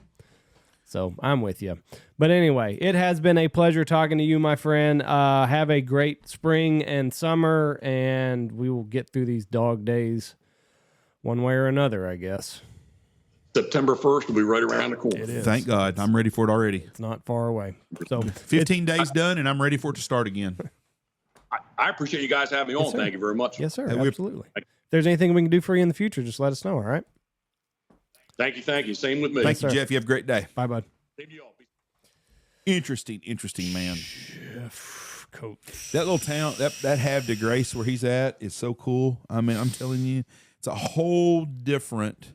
So I'm with you. But anyway, it has been a pleasure talking to you, my friend. Have a great spring and summer, and we will get through these dog days one way or another, I guess. September 1st will be right around the corner. It is. Thank God. I'm ready for it already. It's not far away. So 15 days done, and I'm ready for it to start again. I appreciate you guys having me on. sir. Thank you very much. yes, sir. we- Absolutely. If there's anything we can do for you in the future, just let us know. All right. Thank you. Same with me. Thank you, sir. Jeff. You have a great day. Bye, bud. Same to y'all. Interesting man. Jeff Coates. That little town, that Havre de Grace where he's at is so cool. I mean, I'm telling you, it's a whole different.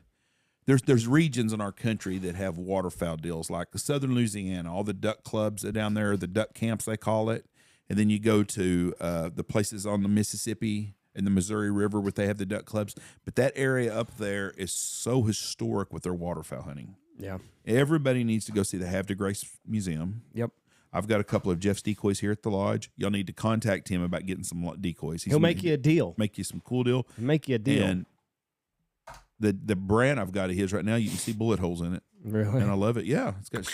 There's regions in our country that have waterfowl deals, like the Southern Louisiana, all the duck clubs are down there, the duck camps they call it, and then you go to the places on the Mississippi and the Missouri River where they have the duck clubs. But that area up there is so historic with their waterfowl hunting. Yeah. Everybody needs to go see the Havre de Grace Museum. Yep. I've got a couple of Jeff's decoys here at the lodge. Y'all need to contact him about getting some decoys. He'll make you a deal. Make you some cool deal. Make you a deal. And the brand I've got of his right now, you can see bullet holes in it. Really? And I love it. Yeah. It's got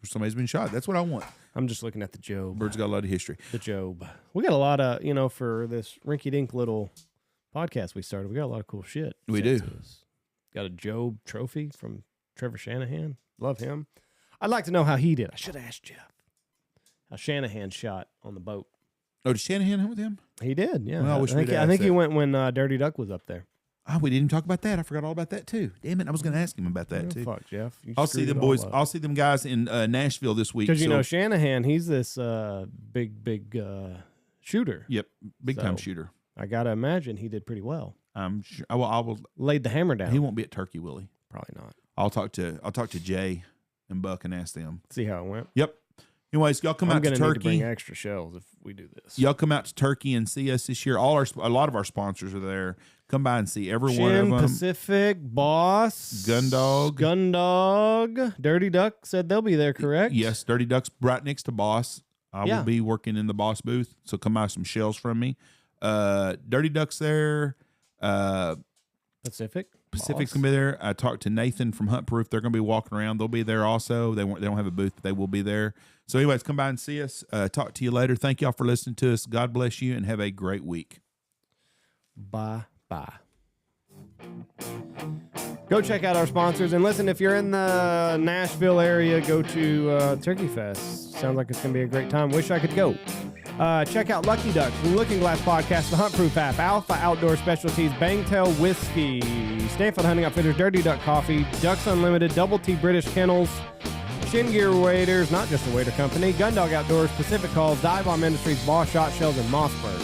somebody's been shot. That's what I want. I'm just looking at the Job. Bird's got a lot of history. The Job. We got a lot of, for this rinky-dink little podcast we started, we got a lot of cool shit. We sent do. to us. Got a Job trophy from Trevor Shanahan. Love him. I'd like to know how he did. I should have asked Jeff how Shanahan shot on the boat. Oh, did Shanahan hunt with him? He did, yeah. Well, I wish we'd I asked think he that. went when Dirty Duck was up there. Oh, we didn't even talk about that. I forgot all about that too. Damn it. I was going to ask him about that Oh, too. fuck, Jeff. You I'll see screwed them it all boys. up. I'll see them guys in Nashville this week. Because, So- Shanahan, he's this big shooter. Yep. Big time So- shooter. I got to imagine he did pretty well. I'm sure. I will. Laid the hammer down. He won't be at Turkey, will he? Probably not. I'll talk to Jay and Buck and ask them. See how it went. Yep. Anyways, y'all come I'm out to going to need to Turkey. bring extra shells if we do this. Y'all come out to Turkey and see us this year. A lot of our sponsors are there. Come by and see every Shin, one of them. Pacific, Boss, Gundog, Dirty Duck said they'll be there, correct? Yes, Dirty Duck's right next to Boss. I will be working in the Boss booth, so come buy some shells from me. Dirty Duck's there. Pacific's gonna be there. I talked to Nathan from Hunt Proof. They're gonna be walking around. They'll be there also. They don't have a booth, but they will be there. So, anyways, come by and see us. Talk to you later. Thank y'all for listening to us. God bless you, and have a great week. Bye. Go check out our sponsors, and listen, if you're in the Nashville area, go to Turkey Fest. Sounds like it's going to be a great time. Wish I could go. Check out Lucky Duck, the Looking Glass Podcast, the Hunt Proof app, Alpha Outdoor Specialties, Bangtail Whiskey, Stanfield Hunting Outfitters, Dirty Duck Coffee, Ducks Unlimited, Double T British Kennels, Shin Gear Waders, not just a wader company, Gundog Outdoors, Pacific Calls, Dive Bomb Industries, Boss Shot Shells, and Mossberg.